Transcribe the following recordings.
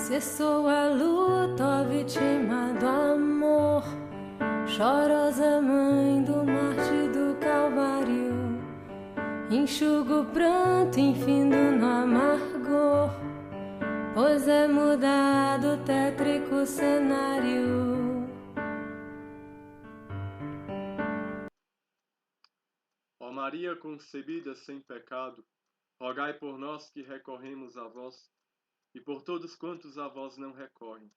Cessou a luta, ó vítima do amor, chorosa mãe do Marte do Calvário. Enxuga o pranto, infindo no amargor, pois é mudado o tétrico cenário. Ó Maria concebida sem pecado, rogai por nós que recorremos a vós, e por todos quantos a vós não recorrem,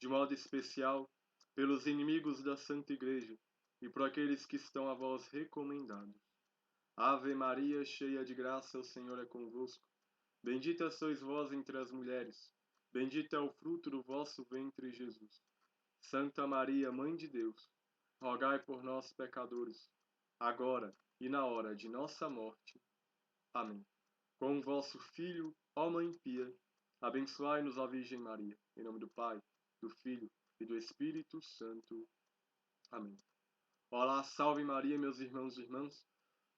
de modo especial pelos inimigos da Santa Igreja e por aqueles que estão a vós recomendados. Ave Maria, cheia de graça, o Senhor é convosco. Bendita sois vós entre as mulheres, bendito é o fruto do vosso ventre, Jesus. Santa Maria, Mãe de Deus, rogai por nós, pecadores, agora e na hora de nossa morte. Amém. Com o vosso Filho, ó Mãe pia, abençoai-nos, ó Virgem Maria, em nome do Pai, do Filho e do Espírito Santo. Amém. Olá, salve Maria, meus irmãos e irmãs.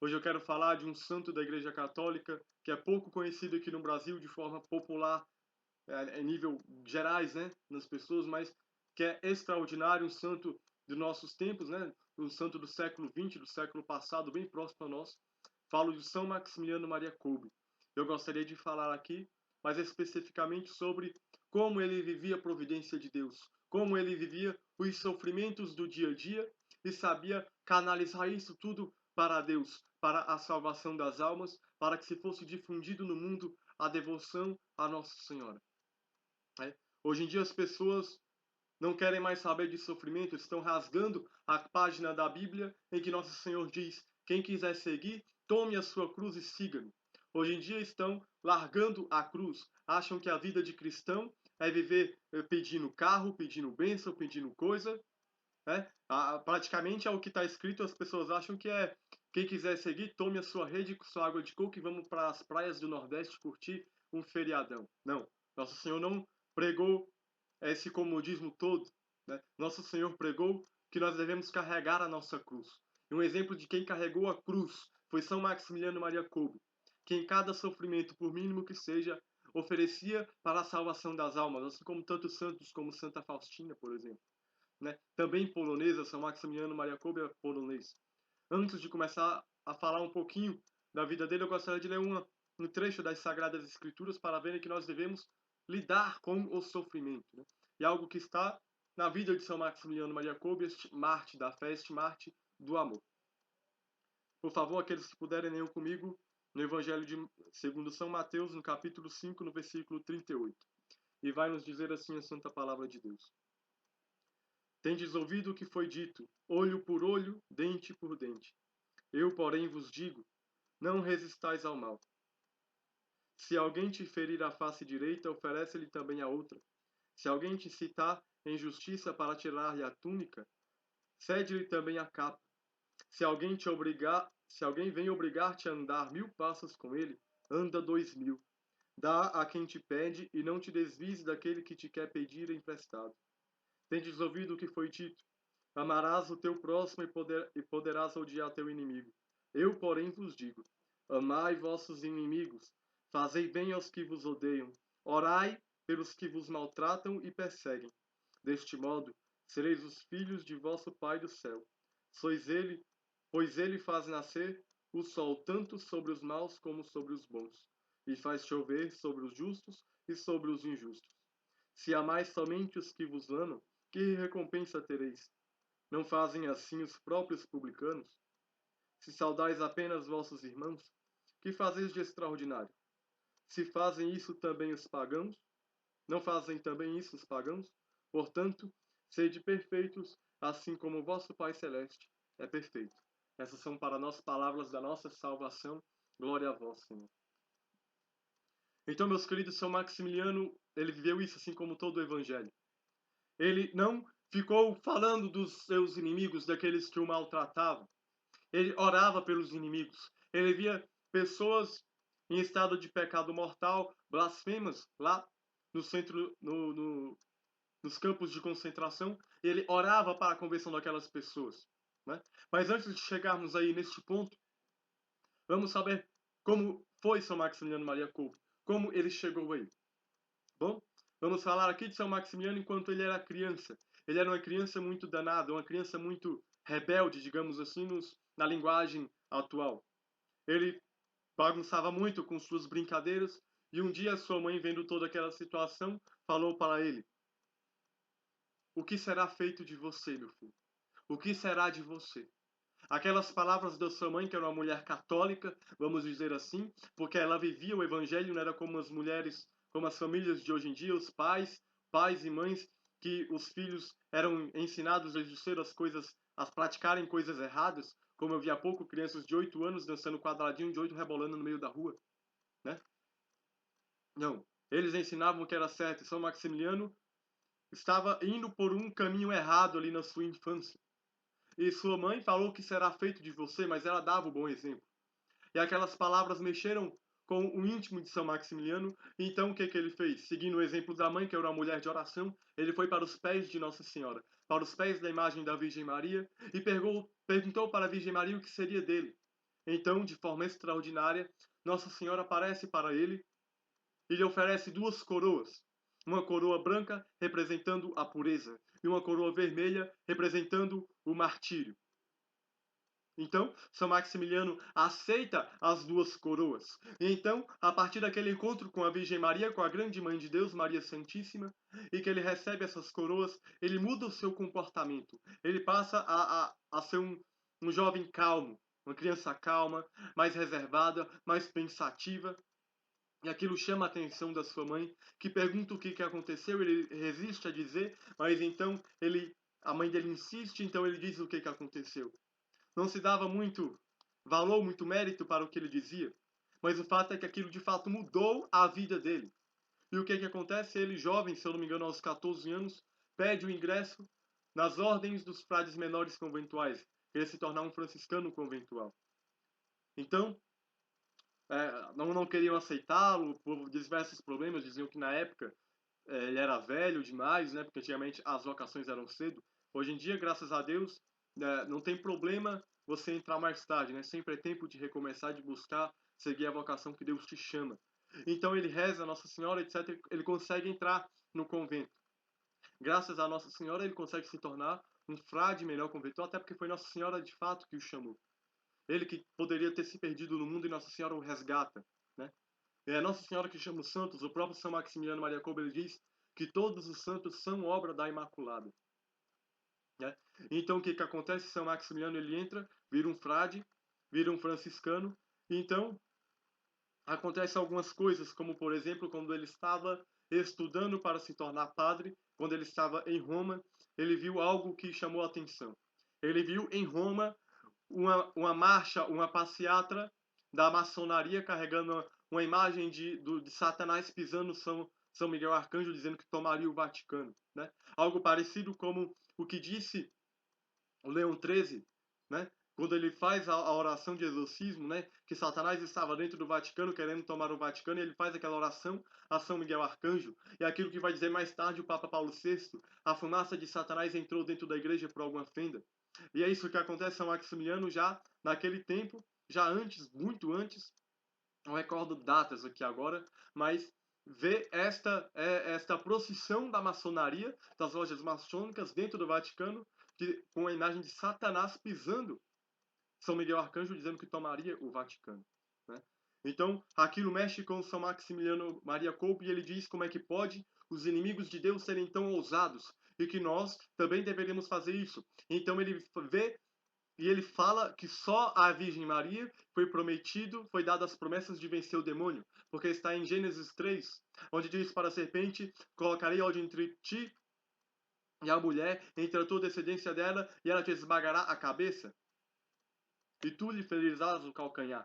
Hoje eu quero falar de um santo da Igreja Católica que é pouco conhecido aqui no Brasil de forma popular, em nível gerais, né, nas pessoas, mas que é extraordinário, um santo de nossos tempos, né, um santo do século XX, do século passado, bem próximo a nós. Falo de São Maximiliano Maria Kolbe. Eu gostaria de falar aqui, mais especificamente, sobre como ele vivia a providência de Deus, como ele vivia os sofrimentos do dia a dia e sabia canalizar isso tudo para Deus, para a salvação das almas, para que se fosse difundido no mundo a devoção a Nossa Senhora. Hoje em dia as pessoas não querem mais saber de sofrimento, estão rasgando a página da Bíblia em que Nosso Senhor diz: quem quiser seguir, tome a sua cruz e siga-me. Hoje em dia estão largando a cruz, acham que a vida de cristão é viver pedindo carro, pedindo bênção, pedindo coisa. Praticamente é o que está escrito, as pessoas acham que é quem quiser seguir, tome a sua rede com sua água de coco e vamos para as praias do Nordeste curtir um feriadão. Não, Nosso Senhor não pregou esse comodismo todo, né? Nosso Senhor pregou que nós devemos carregar a nossa cruz. E um exemplo de quem carregou a cruz foi São Maximiliano Maria Kolbe, que em cada sofrimento, por mínimo que seja, oferecia para a salvação das almas, assim como tantos santos como Santa Faustina, por exemplo. Né? Também polonesa, São Maximiliano Maria Kolbe é polonês. Antes de começar a falar um pouquinho da vida dele, eu gostaria de ler um trecho das Sagradas Escrituras para verem que nós devemos lidar com o sofrimento. Né? E algo que está na vida de São Maximiliano Maria Kolbe, este Marte da fé, este Marte do amor. Por favor, aqueles que puderem, leiam comigo no Evangelho segundo São Mateus, no capítulo 5, no versículo 38. E vai nos dizer assim a santa palavra de Deus. Tendes ouvido o que foi dito, olho por olho, dente por dente. Eu, porém, vos digo, não resistais ao mal. Se alguém te ferir a face direita, oferece-lhe também a outra. Se alguém te citar em justiça para tirar-lhe a túnica, cede-lhe também a capa. Se alguém vem obrigar-te a andar 1000 passos com ele, anda 2000. Dá a quem te pede e não te desvies daquele que te quer pedir emprestado. Tendes ouvido o que foi dito, amarás o teu próximo e poderás odiar teu inimigo. Eu, porém, vos digo, amai vossos inimigos, fazei bem aos que vos odeiam, orai pelos que vos maltratam e perseguem. Deste modo, sereis os filhos de vosso Pai do céu. Pois ele faz nascer o sol tanto sobre os maus como sobre os bons, e faz chover sobre os justos e sobre os injustos. Se amais somente os que vos amam, que recompensa tereis? Não fazem assim os próprios publicanos? Se saudais apenas vossos irmãos, que fazeis de extraordinário? Se fazem isso também os pagãos, não fazem também isso os pagãos? Portanto, sede perfeitos, assim como o vosso Pai Celeste é perfeito. Essas são para nós palavras da nossa salvação. Glória a vós, Senhor. Então, meus queridos, São Maximiliano, ele viveu isso assim como todo o Evangelho. Ele não ficou falando dos seus inimigos, daqueles que o maltratavam. Ele orava pelos inimigos. Ele via pessoas em estado de pecado mortal, blasfemas, lá no centro, nos campos de concentração. Ele orava para a conversão daquelas pessoas. Né? Mas antes de chegarmos aí neste ponto, vamos saber como foi São Maximiliano Maria Kolbe, como ele chegou aí. Bom, Vamos falar aqui de São Maximiliano enquanto ele era criança. Ele era uma criança muito danada, uma criança muito rebelde, digamos assim, na linguagem atual. Ele bagunçava muito com suas brincadeiras e um dia sua mãe, vendo toda aquela situação, falou para ele: "O que será feito de você, meu filho? O que será de você?" Aquelas palavras da sua mãe, que era uma mulher católica, vamos dizer assim, porque ela vivia o evangelho, não era como as mulheres, como as famílias de hoje em dia, os pais e mães, que os filhos eram ensinados desde cedo as coisas, a praticarem coisas erradas, como eu vi há pouco, crianças de 8 anos dançando quadradinho de 8 rebolando no meio da rua, né? Não, eles ensinavam o que era certo. São Maximiliano estava indo por um caminho errado ali na sua infância. E sua mãe falou que será feito de você, mas ela dava o bom exemplo. E aquelas palavras mexeram com o íntimo de São Maximiliano. Então o que ele fez? Seguindo o exemplo da mãe, que era uma mulher de oração, ele foi para os pés de Nossa Senhora, para os pés da imagem da Virgem Maria, e perguntou para a Virgem Maria o que seria dele. Então, de forma extraordinária, Nossa Senhora aparece para ele e lhe oferece duas coroas. Uma coroa branca representando a pureza e uma coroa vermelha representando o martírio. Então, São Maximiliano aceita as duas coroas. E então, a partir daquele encontro com a Virgem Maria, com a grande Mãe de Deus, Maria Santíssima, e que ele recebe essas coroas, ele muda o seu comportamento. Ele passa a ser um jovem calmo, uma criança calma, mais reservada, mais pensativa. E aquilo chama a atenção da sua mãe, que pergunta o que aconteceu, ele resiste a dizer, mas então a mãe dele insiste, então ele diz o que aconteceu. Não se dava muito valor, muito mérito para o que ele dizia, mas o fato é que aquilo de fato mudou a vida dele. E o que acontece? Ele, jovem, se eu não me engano, aos 14 anos, pede o ingresso nas ordens dos frades menores conventuais, queria se tornar um franciscano conventual. Então, não queriam aceitá-lo por diversos problemas, diziam que na época ele era velho demais, né? Porque antigamente as vocações eram cedo. Hoje em dia, graças a Deus, não tem problema você entrar mais tarde, né? Sempre é tempo de recomeçar, de buscar seguir a vocação que Deus te chama. Então ele reza a Nossa Senhora, etc. Ele consegue entrar no convento. Graças a Nossa Senhora, ele consegue se tornar um frade melhor conventual, até porque foi Nossa Senhora de fato que o chamou. Ele que poderia ter se perdido no mundo e Nossa Senhora o resgata, né? É Nossa Senhora que chama os santos. O próprio São Maximiliano Maria Kolbe ele diz que todos os santos são obra da Imaculada, né? Então o que acontece? São Maximiliano ele entra, vira um frade, vira um franciscano. E então acontecem algumas coisas, como por exemplo quando ele estava estudando para se tornar padre, quando ele estava em Roma, ele viu algo que chamou a atenção. Ele viu em Roma uma marcha, uma passeata da maçonaria carregando uma imagem de Satanás pisando São Miguel Arcanjo, dizendo que tomaria o Vaticano, né? Algo parecido como o que disse o Leão XIII, né? Quando ele faz a oração de exorcismo, né? Que Satanás estava dentro do Vaticano querendo tomar o Vaticano, e ele faz aquela oração a São Miguel Arcanjo, e aquilo que vai dizer mais tarde o Papa Paulo VI, a fumaça de Satanás entrou dentro da igreja por alguma fenda. E é isso que acontece a São Maximiliano já naquele tempo, já antes, muito antes, não recordo datas aqui agora, mas vê esta procissão da maçonaria, das lojas maçônicas dentro do Vaticano, com a imagem de Satanás pisando São Miguel Arcanjo, dizendo que tomaria o Vaticano, né? Então, aquilo mexe com São Maximiliano Maria Kolbe e ele diz como é que pode os inimigos de Deus serem tão ousados e que nós também deveríamos fazer isso. Então ele vê e ele fala que só à Virgem Maria foi prometido, foi dado as promessas de vencer o demônio, porque está em Gênesis 3, onde diz para a serpente: colocarei ódio entre ti e a mulher, entre a tua descendência dela, e ela te esmagará a cabeça, e tu lhe ferirás o calcanhar.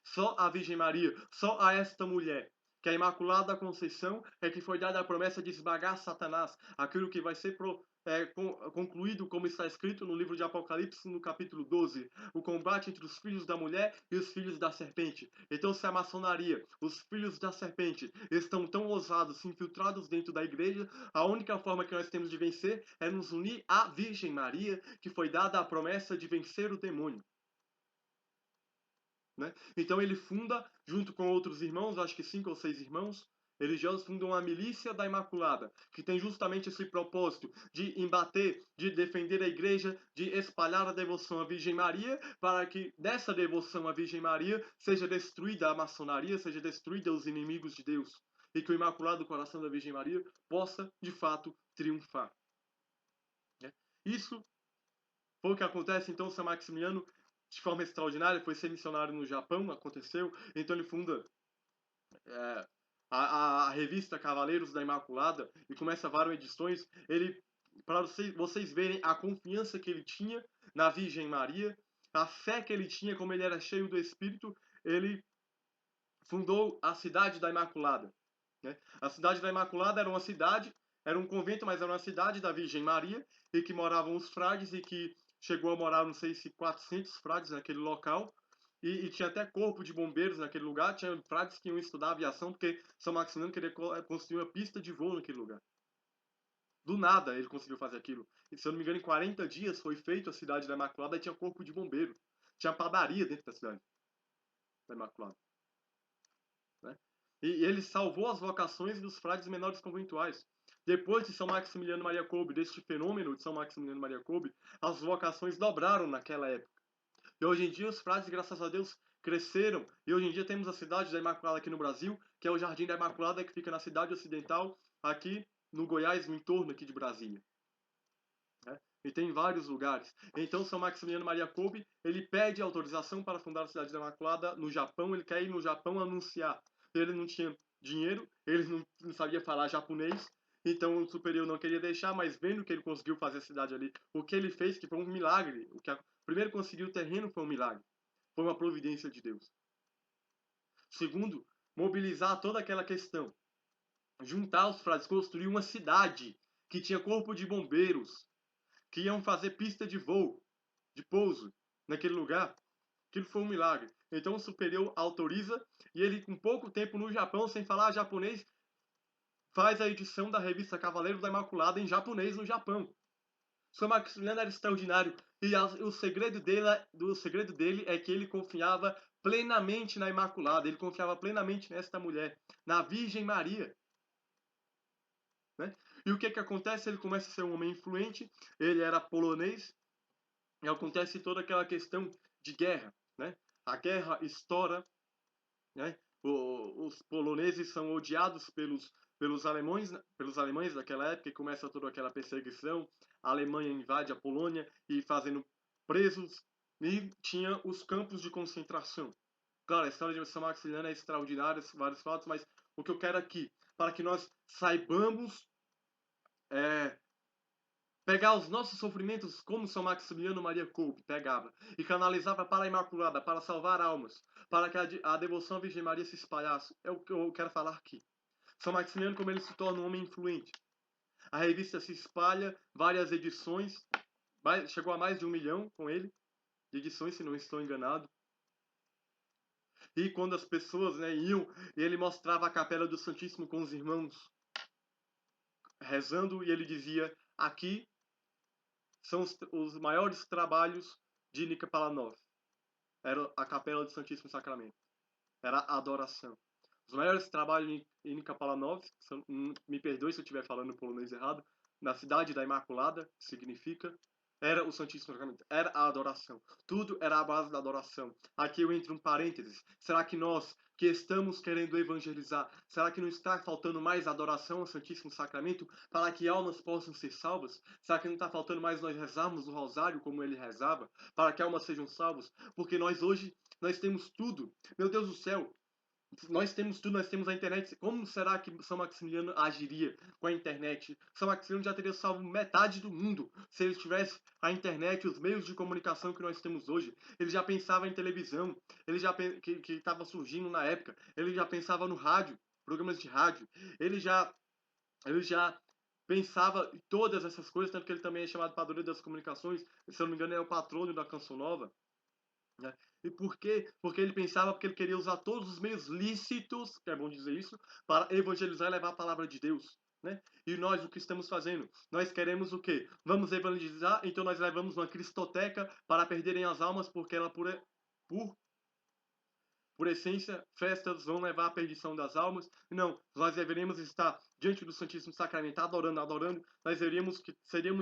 Só a Virgem Maria, só a esta mulher, que é a Imaculada Conceição, é que foi dada a promessa de esmagar Satanás, aquilo que vai ser concluído, como está escrito no livro de Apocalipse, no capítulo 12, o combate entre os filhos da mulher e os filhos da serpente. Então, se a maçonaria, os filhos da serpente, estão tão ousados, infiltrados dentro da igreja, a única forma que nós temos de vencer é nos unir à Virgem Maria, que foi dada a promessa de vencer o demônio, né? Então ele funda, junto com outros irmãos, acho que 5 ou 6 irmãos, religiosos fundam a Milícia da Imaculada, que tem justamente esse propósito de embater, de defender a igreja, de espalhar a devoção à Virgem Maria, para que dessa devoção à Virgem Maria seja destruída a maçonaria, seja destruída os inimigos de Deus, e que o Imaculado Coração da Virgem Maria possa, de fato, triunfar. Isso foi o que acontece, então, São Maximiliano, de forma extraordinária, foi ser missionário no Japão, aconteceu, então ele funda a revista Cavaleiros da Imaculada e começa várias edições. Ele, para vocês verem a confiança que ele tinha na Virgem Maria, a fé que ele tinha, como ele era cheio do Espírito, ele fundou a Cidade da Imaculada. Né? A Cidade da Imaculada era uma cidade, era um convento, mas era uma cidade da Virgem Maria, e que moravam os frades, e que chegou a morar, não sei se 400 frades naquele local, e tinha até corpo de bombeiros naquele lugar, tinha frades que iam estudar aviação, porque São Maximiliano queria construir uma pista de voo naquele lugar. Do nada ele conseguiu fazer aquilo. E, se eu não me engano, em 40 dias foi feito a Cidade da Imaculada, e tinha corpo de bombeiro. Tinha padaria dentro da cidade da Imaculada. Né? E ele salvou as vocações dos frades menores conventuais. Depois de São Maximiliano Maria Kolbe, deste fenômeno de São Maximiliano Maria Kolbe, as vocações dobraram naquela época. E hoje em dia os frades, graças a Deus, cresceram. E hoje em dia temos a Cidade da Imaculada aqui no Brasil, que é o Jardim da Imaculada, que fica na cidade ocidental, aqui no Goiás, no entorno aqui de Brasília. Né? E tem vários lugares. Então São Maximiliano Maria Kolbe, ele pede autorização para fundar a Cidade da Imaculada no Japão. Ele quer ir no Japão anunciar. Ele não tinha dinheiro, ele não sabia falar japonês, então o superior não queria deixar, mas vendo que ele conseguiu fazer a cidade ali, o que ele fez, que foi um milagre. Primeiro, conseguir o terreno foi um milagre. Foi uma providência de Deus. Segundo, mobilizar toda aquela questão. Juntar os frades, construir uma cidade que tinha corpo de bombeiros, que iam fazer pista de voo, de pouso, naquele lugar. Aquilo foi um milagre. Então o superior autoriza, e ele, com pouco tempo no Japão, sem falar japonês, faz a edição da revista Cavaleiros da Imaculada em japonês no Japão. São Maximiliano era extraordinário, e o segredo dele é que ele confiava plenamente na Imaculada, ele confiava plenamente nesta mulher, na Virgem Maria. Né? E o que acontece? Ele começa a ser um homem influente, ele era polonês, e acontece toda aquela questão de guerra. Né? A guerra estoura, né? Os poloneses são odiados pelos alemães daquela época, e começa toda aquela perseguição. A Alemanha invade a Polônia e fazendo presos, e tinha os campos de concentração. Claro, a história de São Maximiliano é extraordinária, vários fatos, mas o que eu quero aqui, para que nós saibamos pegar os nossos sofrimentos como São Maximiliano Maria Kolbe pegava e canalizava para a Imaculada, para salvar almas, para que a devoção à Virgem Maria se espalhasse. É o que eu quero falar aqui. São Maximiliano, como ele se torna um homem influente. A revista se espalha, várias edições, chegou a mais de 1 milhão com ele, de edições, se não estou enganado. E quando as pessoas iam, ele mostrava a Capela do Santíssimo com os irmãos rezando, e ele dizia: aqui são os maiores trabalhos de Nica Palanov. Era a Capela do Santíssimo Sacramento. Era a adoração. Os maiores trabalhos em Nica Palanov, me perdoe se eu estiver falando polonês errado, na Cidade da Imaculada, que significa, era o Santíssimo Sacramento, era a adoração. Tudo era a base da adoração. Aqui eu entro um parênteses. Será que nós, que estamos querendo evangelizar, será que não está faltando mais adoração ao Santíssimo Sacramento para que almas possam ser salvas? Será que não está faltando mais nós rezarmos o rosário como ele rezava, para que almas sejam salvas? Porque nós hoje, nós temos tudo. Meu Deus do céu, nós temos tudo, nós temos a internet. Como será que São Maximiliano agiria com a internet? São Maximiliano já teria salvo metade do mundo se ele tivesse a internet, os meios de comunicação que nós temos hoje. Ele já pensava em televisão, ele já que estava surgindo na época. Ele já pensava no rádio, programas de rádio. Ele já pensava em todas essas coisas, tanto que ele também é chamado padroeiro das comunicações. Se eu não me engano, é o patrono da Canção Nova. Né? E por quê? Porque ele pensava, porque ele queria usar todos os meios lícitos, que é bom dizer isso, para evangelizar e levar a palavra de Deus. Né? E nós, o que estamos fazendo? Nós queremos o quê? Vamos evangelizar, então nós levamos uma cristoteca para perderem as almas, porque ela por essência, festas vão levar à perdição das almas. Não, nós deveríamos estar diante do Santíssimo Sacramento, adorando, adorando. Nós seríamos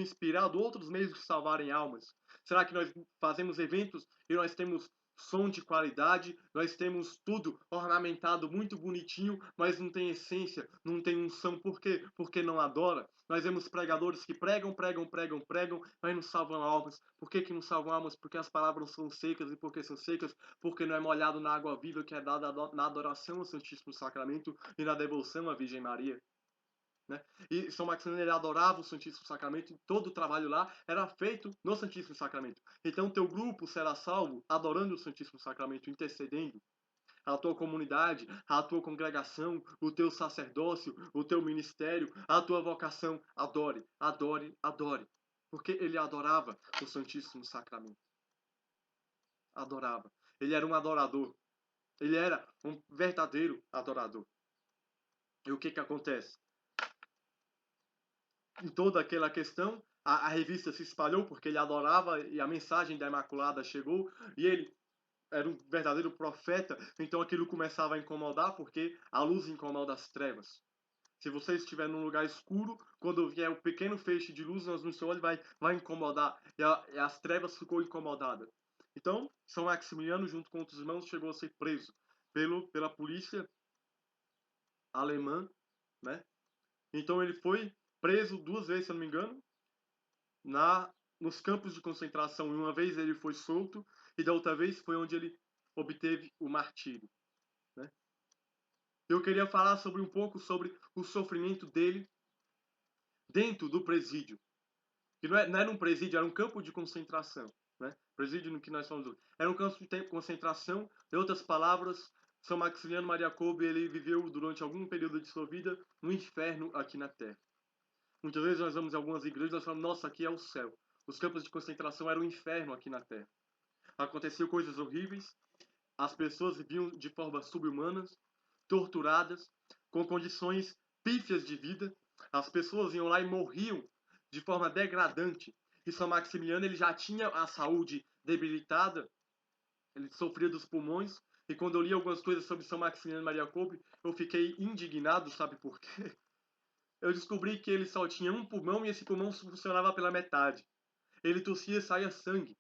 inspirados outros meios de salvarem almas. Será que nós fazemos eventos e nós temos som de qualidade, nós temos tudo ornamentado muito bonitinho, mas não tem essência, não tem unção. Por quê? Porque não adora. Nós vemos pregadores que pregam, pregam, pregam, pregam, mas não salvam almas. Por que não salvam almas? Porque as palavras são secas. E por que são secas? Porque não é molhado na água viva que é dada na adoração ao Santíssimo Sacramento e na devoção à Virgem Maria. Né? E São Maximiliano ele adorava o Santíssimo Sacramento e todo o trabalho lá era feito no Santíssimo Sacramento. Então teu grupo será salvo adorando o Santíssimo Sacramento, intercedendo. A tua comunidade, a tua congregação, o teu sacerdócio, o teu ministério, a tua vocação, adore, adore, adore. Porque ele adorava o Santíssimo Sacramento. Adorava. Ele era um adorador. Ele era um verdadeiro adorador. E o que acontece? Em toda aquela questão, a revista se espalhou porque ele adorava e a mensagem da Imaculada chegou e ele era um verdadeiro profeta, então aquilo começava a incomodar porque a luz incomoda as trevas. Se você estiver num lugar escuro, quando vier o pequeno feixe de luz no seu olho, vai incomodar. E as trevas ficou incomodada. Então, São Maximiliano, junto com outros irmãos, chegou a ser preso pela polícia alemã, né? Então ele foi preso 2 vezes, se eu não me engano, nos campos de concentração. E uma vez ele foi solto, e da outra vez foi onde ele obteve o martírio. Né? Eu queria falar um pouco sobre o sofrimento dele dentro do presídio. Que não era um presídio, era um campo de concentração. Né? Presídio no que nós falamos. Era um campo de concentração. Em outras palavras, São Maximiliano Maria Kolbe, ele viveu durante algum período de sua vida no inferno aqui na Terra. Muitas vezes nós vamos em algumas igrejas e nós falamos, nossa, aqui é o céu. Os campos de concentração eram o inferno aqui na Terra. Aconteciam coisas horríveis, as pessoas viviam de formas subhumanas, torturadas, com condições pífias de vida. As pessoas iam lá e morriam de forma degradante. E São Maximiliano ele já tinha a saúde debilitada, ele sofria dos pulmões. E quando eu li algumas coisas sobre São Maximiliano Maria Kolbe, eu fiquei indignado, sabe por quê? Eu descobri que ele só tinha um pulmão e esse pulmão funcionava pela metade. Ele tossia e saía sangue.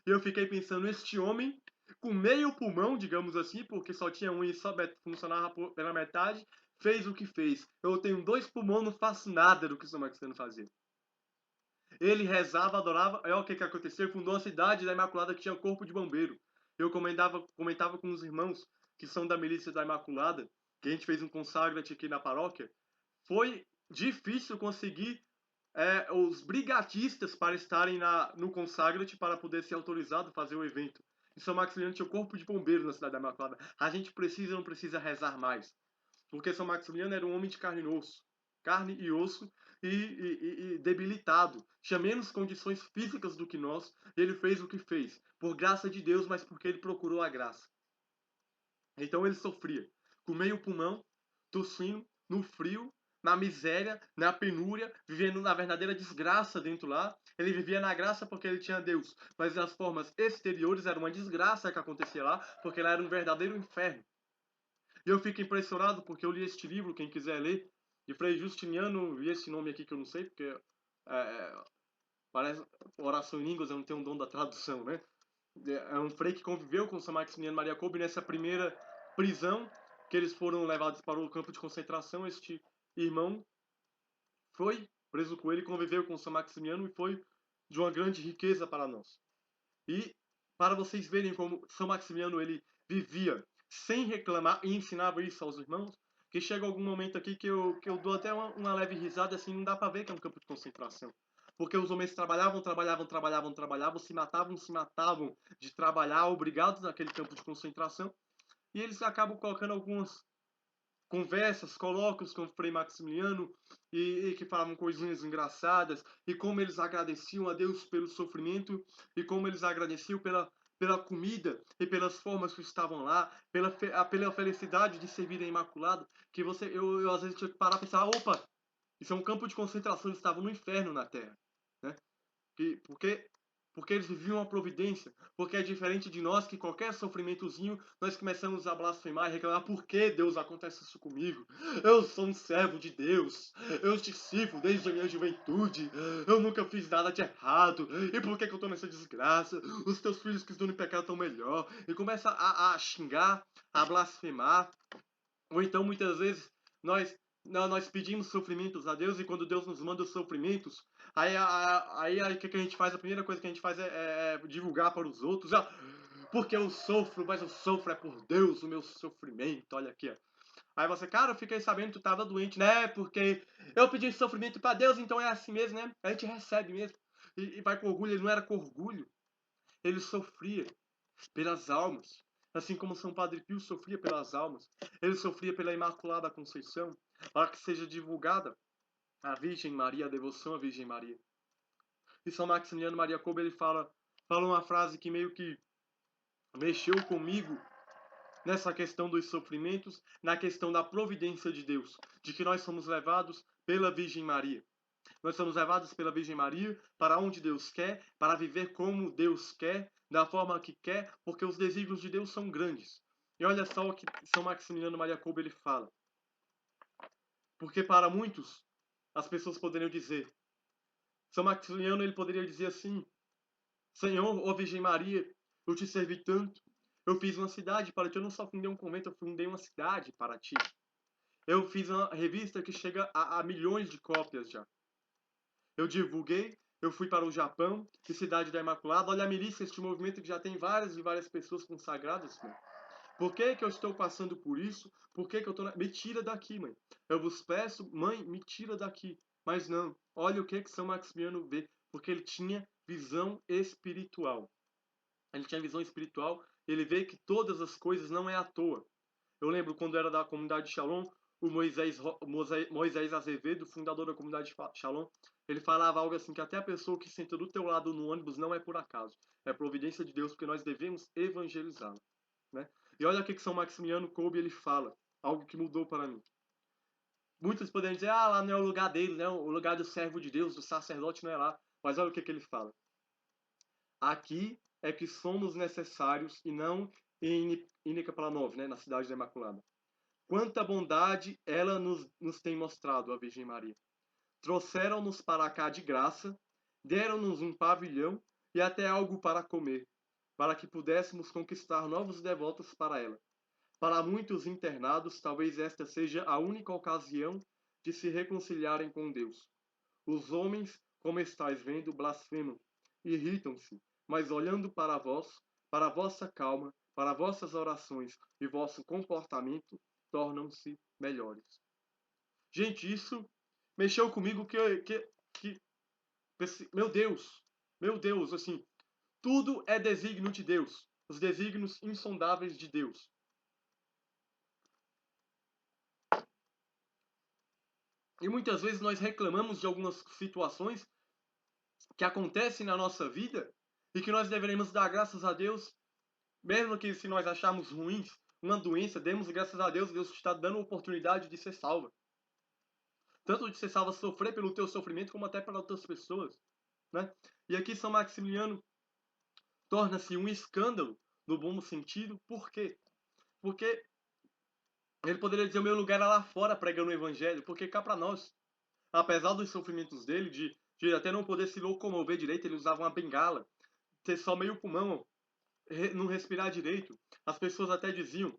E eu fiquei pensando, este homem, com meio pulmão, digamos assim, porque só tinha um e só funcionava pela metade, fez o que fez. Eu tenho 2 pulmões, não faço nada do que o São Maximiliano fazia. Ele rezava, adorava. Aí o que aconteceu? Fundou uma cidade da Imaculada que tinha corpo de bombeiro. Eu comentava com os irmãos que são da milícia da Imaculada, que a gente fez um consagrate aqui na paróquia. Foi difícil conseguir os brigatistas para estarem no consagrate para poder ser autorizado a fazer o evento. E São Maximiliano tinha o corpo de bombeiro na cidade da Imaculada. A gente não precisa rezar mais. Porque São Maximiliano era um homem de carne e osso. Carne e osso e debilitado. Tinha menos condições físicas do que nós. E ele fez o que fez. Por graça de Deus, mas porque ele procurou a graça. Então ele sofria com meio pulmão, tossindo, no frio, na miséria, na penúria, vivendo na verdadeira desgraça dentro lá. Ele vivia na graça porque ele tinha Deus, mas as formas exteriores era uma desgraça que acontecia lá, porque lá era um verdadeiro inferno. E eu fico impressionado porque eu li este livro, quem quiser ler, de Frei Justiniano, e esse nome aqui que eu não sei, porque parece oração em línguas, eu não tenho um dom da tradução, né? É um frei que conviveu com São Maximiliano Maria Kolbe nessa primeira prisão, que eles foram levados para o campo de concentração. Este irmão foi preso com ele, conviveu com São Maximiliano e foi de uma grande riqueza para nós. E para vocês verem como São Maximiliano ele vivia sem reclamar e ensinava isso aos irmãos, que chega algum momento aqui que eu dou até uma leve risada, assim, não dá para ver que é um campo de concentração. Porque os homens trabalhavam, se matavam de trabalhar, obrigados naquele campo de concentração, e eles acabam colocando algumas conversas, colóquios com o Frei Maximiliano e que falavam coisinhas engraçadas e como eles agradeciam a Deus pelo sofrimento e como eles agradeciam pela comida e pelas formas que estavam lá, pela felicidade de servir a Imaculada, que eu às vezes tinha que parar e pensar, opa, isso é um campo de concentração, eles estavam no inferno na Terra, né? Porque porque eles viviam a providência, porque é diferente de nós que qualquer sofrimentozinho nós começamos a blasfemar e reclamar: por que Deus acontece isso comigo? Eu sou um servo de Deus, eu te sirvo desde a minha juventude, eu nunca fiz nada de errado, e por que eu tô nessa desgraça? Os teus filhos que estão no pecado estão melhor, e começa a xingar, a blasfemar, ou então muitas vezes nós nós pedimos sofrimentos a Deus, e quando Deus nos manda os sofrimentos, aí o que a gente faz? A primeira coisa que a gente faz é divulgar para os outros. Ah, porque eu sofro, mas eu sofro é por Deus o meu sofrimento. Olha aqui, ó. Aí você, cara, eu fiquei sabendo que tu tava doente, né? Porque eu pedi sofrimento para Deus, então é assim mesmo, né? A gente recebe mesmo. E vai com orgulho. Ele não era com orgulho, ele sofria pelas almas. Assim como São Padre Pio sofria pelas almas, ele sofria pela Imaculada Conceição, para que seja divulgada a Virgem Maria, a devoção à Virgem Maria. E São Maximiliano Maria Kolbe, ele fala uma frase que meio que mexeu comigo nessa questão dos sofrimentos, na questão da providência de Deus, de que nós somos levados pela Virgem Maria. Nós somos levados pela Virgem Maria para onde Deus quer, para viver como Deus quer, da forma que quer, porque os desígnios de Deus são grandes. E olha só o que São Maximiliano Maria Kolbe ele fala. Porque para muitos, as pessoas poderiam dizer, São Maximiliano ele poderia dizer assim: Senhor, ó Virgem Maria, eu te servi tanto. Eu fiz uma cidade para ti. Eu não só fundei um convento, eu fundei uma cidade para ti. Eu fiz uma revista que chega a milhões de cópias já. Eu divulguei, eu fui para o Japão, de Cidade da Imaculada. Olha a milícia, este movimento que já tem várias e várias pessoas consagradas, mãe. Por que que eu estou passando por isso? Por que que eu estou... Me tira daqui, mãe. Eu vos peço, mãe, me tira daqui. Mas não, olha o que que São Maximiano vê, porque ele tinha visão espiritual. Ele tinha visão espiritual, ele vê que todas as coisas não é à toa. Eu lembro quando era da comunidade Shalom, o Moisés Azevedo, fundador da comunidade Shalom, ele falava algo assim, que até a pessoa que senta do teu lado no ônibus não é por acaso, é providência de Deus, porque nós devemos evangelizá-lo, né? E olha o que São Maximiliano Kolbe ele fala, algo que mudou para mim. Muitos poderiam dizer, ah, lá não é o lugar dele, né? O lugar do servo de Deus, do sacerdote não é lá. Mas olha o que ele fala. Aqui é que somos necessários e não em Nicaplanov, né, na cidade da Imaculada. Quanta bondade ela nos tem mostrado, a Virgem Maria. Trouxeram-nos para cá de graça, deram-nos um pavilhão e até algo para comer, para que pudéssemos conquistar novos devotos para ela. Para muitos internados, talvez esta seja a única ocasião de se reconciliarem com Deus. Os homens, como estáis vendo, blasfemam, irritam-se, mas olhando para vós, para a vossa calma, para vossas orações e vosso comportamento, tornam-se melhores. Gente, isso mexeu comigo que meu Deus, assim, tudo é desígnio de Deus, os desígnios insondáveis de Deus. E muitas vezes nós reclamamos de algumas situações que acontecem na nossa vida e que nós deveremos dar graças a Deus, mesmo que se nós acharmos ruins uma doença, demos graças a Deus, Deus está dando a oportunidade de ser salva. Tanto de ser salva, sofrer pelo teu sofrimento, como até para outras pessoas, né? E aqui São Maximiliano torna-se um escândalo, no bom sentido, por quê? Porque ele poderia dizer, o meu lugar é lá fora pregando o evangelho, porque cá para nós, apesar dos sofrimentos dele, de até não poder se locomover direito, ele usava uma bengala, ter só meio pulmão, não respirar direito. As pessoas até diziam,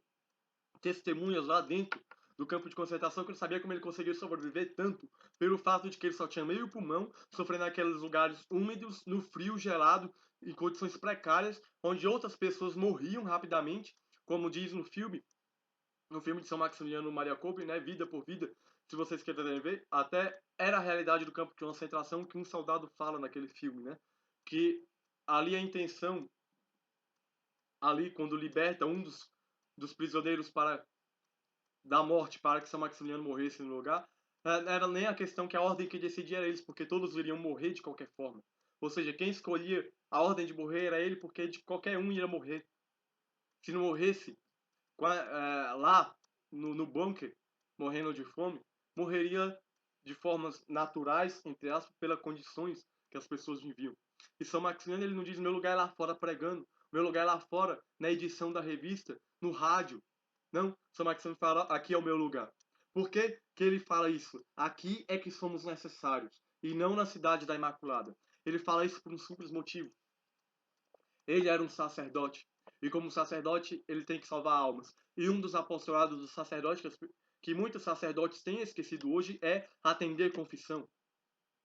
testemunhas lá dentro do campo de concentração, que eu não sabia como ele conseguiu sobreviver tanto, pelo fato de que ele só tinha meio pulmão, sofrendo naqueles lugares úmidos, no frio, gelado, em condições precárias, onde outras pessoas morriam rapidamente, como diz no filme de São Maximiliano Maria Kolbe, né, Vida por Vida, se vocês quiserem ver, até era a realidade do campo de concentração que um soldado fala naquele filme, né, que ali a intenção, ali quando liberta um dos prisioneiros da morte para que São Maximiliano morresse no lugar, era nem a questão que a ordem que decidia era eles, porque todos iriam morrer de qualquer forma. Ou seja, quem escolhia a ordem de morrer era ele, porque de qualquer um ia morrer. Se não morresse lá no bunker, morrendo de fome, morreria de formas naturais, entre aspas, pelas condições que as pessoas viviam. E São Maximiliano ele não diz meu lugar é lá fora pregando, meu lugar é lá fora na edição da revista, no rádio. Não, São Maximiliano fala aqui é o meu lugar. Por que que ele fala isso? Aqui é que somos necessários e não na cidade da Imaculada. Ele fala isso por um simples motivo. Ele era um sacerdote. E como sacerdote, ele tem que salvar almas. E um dos apostolados dos sacerdotes, que muitos sacerdotes têm esquecido hoje, é atender confissão.